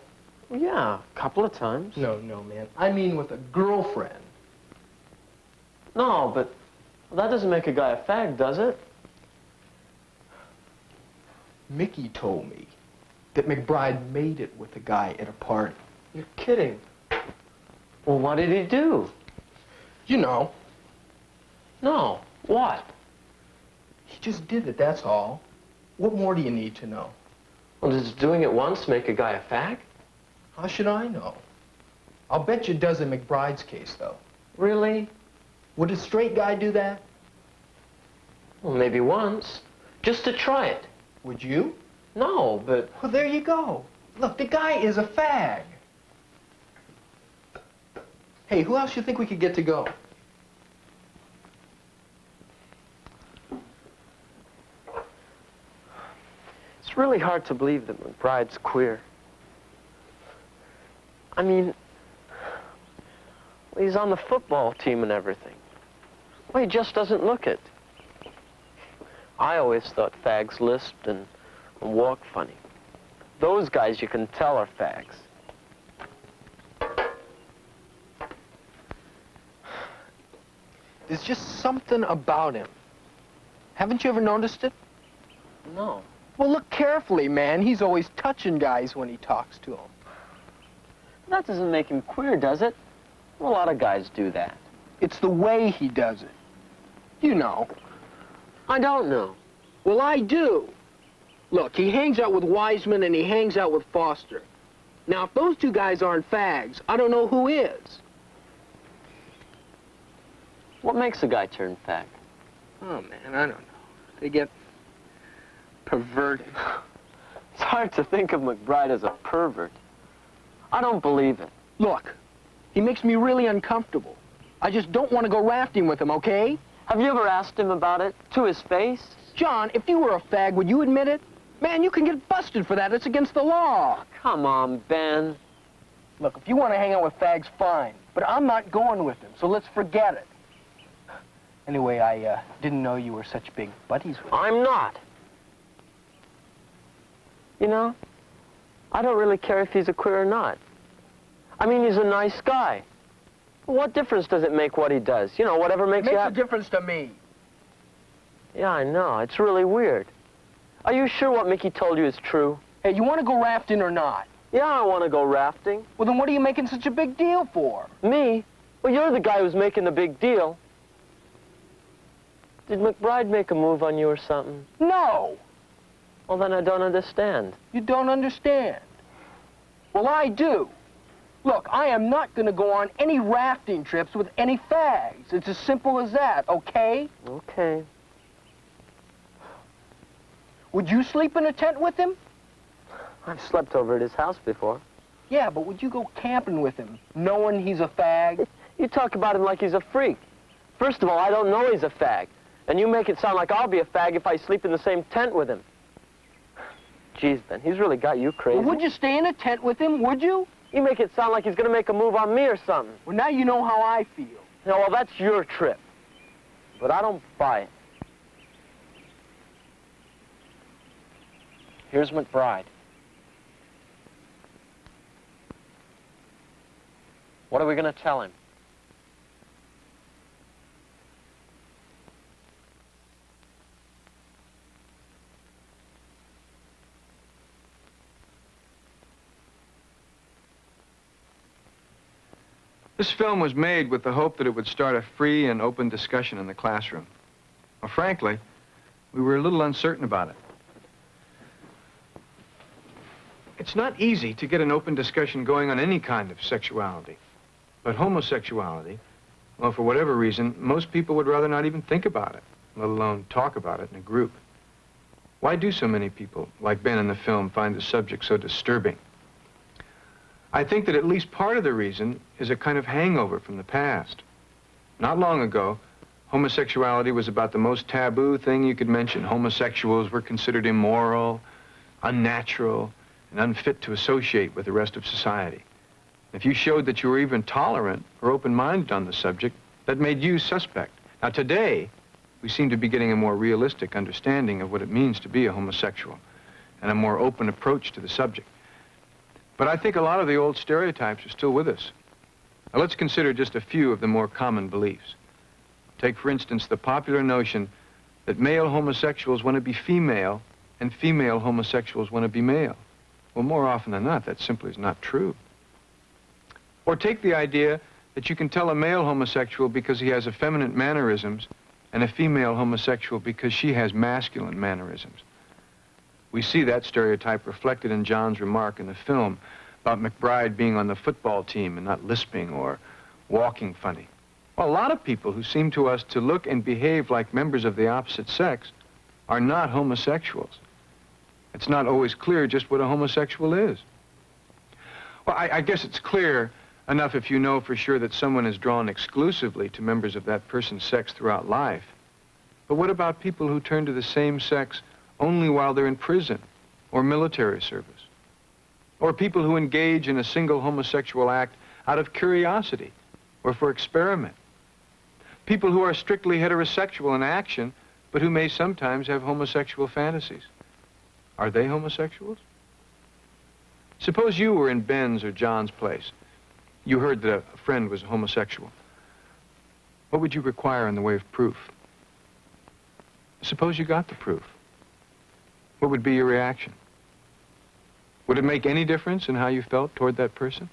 Yeah, a couple of times. No, man. I mean with a girlfriend. No, but that doesn't make a guy a fag, does it? Mickey told me that McBride made it with a guy at a party. You're kidding. Well, what did he do? You know. No. What? He just did it, that's all. What more do you need to know? Well, does doing it once make a guy a fag? How should I know? I'll bet you it does in McBride's case, though. Really? Would a straight guy do that? Well, maybe once. Just to try it. Would you? No, but... Well, there you go. Look, the guy is a fag. Hey, who else you think we could get to go? It's really hard to believe that McBride's queer. I mean, he's on the football team and everything. Well, he just doesn't look it. I always thought fags lisped and walk funny. Those guys you can tell are fags. There's just something about him. Haven't you ever noticed it? No. Well, look carefully, man. He's always touching guys when he talks to them. That doesn't make him queer, does it? Well, a lot of guys do that. It's the way he does it. You know. I don't know. Well, I do. Look, he hangs out with Wiseman and he hangs out with Foster. Now, if those two guys aren't fags, I don't know who is. What makes a guy turn fag? Oh, man, I don't know. They get perverted. It's hard to think of McBride as a pervert. I don't believe it. Look, he makes me really uncomfortable. I just don't want to go rafting with him, okay? Have you ever asked him about it? To his face? John, if you were a fag, would you admit it? Man, you can get busted for that. It's against the law. Come on, Ben. Look, if you want to hang out with fags, fine. But I'm not going with him, so let's forget it. Anyway, I didn't know you were such big buddies with him. I'm not. You know, I don't really care if he's a queer or not. I mean, he's a nice guy. What difference does it make what he does? You know, whatever makes you happy. Makes a difference to me. Yeah, I know. It's really weird. Are you sure what Mickey told you is true? Hey, you want to go rafting or not? Yeah, I want to go rafting. Well, then what are you making such a big deal for? Me? Well, you're the guy who's making the big deal. Did McBride make a move on you or something? No. Well, then I don't understand. You don't understand? Well, I do. Look, I am not going to go on any rafting trips with any fags. It's as simple as that, okay? Okay. Would you sleep in a tent with him? I've slept over at his house before. Yeah, but would you go camping with him, knowing he's a fag? You talk about him like he's a freak. First of all, I don't know he's a fag. And you make it sound like I'll be a fag if I sleep in the same tent with him. Geez, Ben, he's really got you crazy. Well, would you stay in a tent with him, would you? You make it sound like he's going to make a move on me or something. Well, now you know how I feel. No, well, that's your trip. But I don't buy it. Here's McBride. What are we going to tell him? This film was made with the hope that it would start a free and open discussion in the classroom. Well, frankly, we were a little uncertain about it. It's not easy to get an open discussion going on any kind of sexuality. But homosexuality, well, for whatever reason, most people would rather not even think about it, let alone talk about it in a group. Why do so many people, like Ben in the film, find the subject so disturbing? I think that at least part of the reason is a kind of hangover from the past. Not long ago, homosexuality was about the most taboo thing you could mention. Homosexuals were considered immoral, unnatural, and unfit to associate with the rest of society. If you showed that you were even tolerant or open-minded on the subject, that made you suspect. Now today, we seem to be getting a more realistic understanding of what it means to be a homosexual and a more open approach to the subject. But I think a lot of the old stereotypes are still with us. Now let's consider just a few of the more common beliefs. Take, for instance, the popular notion that male homosexuals want to be female and female homosexuals want to be male. Well, more often than not, that simply is not true. Or take the idea that you can tell a male homosexual because he has effeminate mannerisms and a female homosexual because she has masculine mannerisms. We see that stereotype reflected in John's remark in the film about McBride being on the football team and not lisping or walking funny. Well, a lot of people who seem to us to look and behave like members of the opposite sex are not homosexuals. It's not always clear just what a homosexual is. Well, I guess it's clear enough if you know for sure that someone is drawn exclusively to members of that person's sex throughout life. But what about people who turn to the same sex only while they're in prison or military service? Or people who engage in a single homosexual act out of curiosity or for experiment? People who are strictly heterosexual in action, but who may sometimes have homosexual fantasies. Are they homosexuals? Suppose you were in Ben's or John's place. You heard that a friend was homosexual. What would you require in the way of proof? Suppose you got the proof. What would be your reaction? Would it make any difference in how you felt toward that person?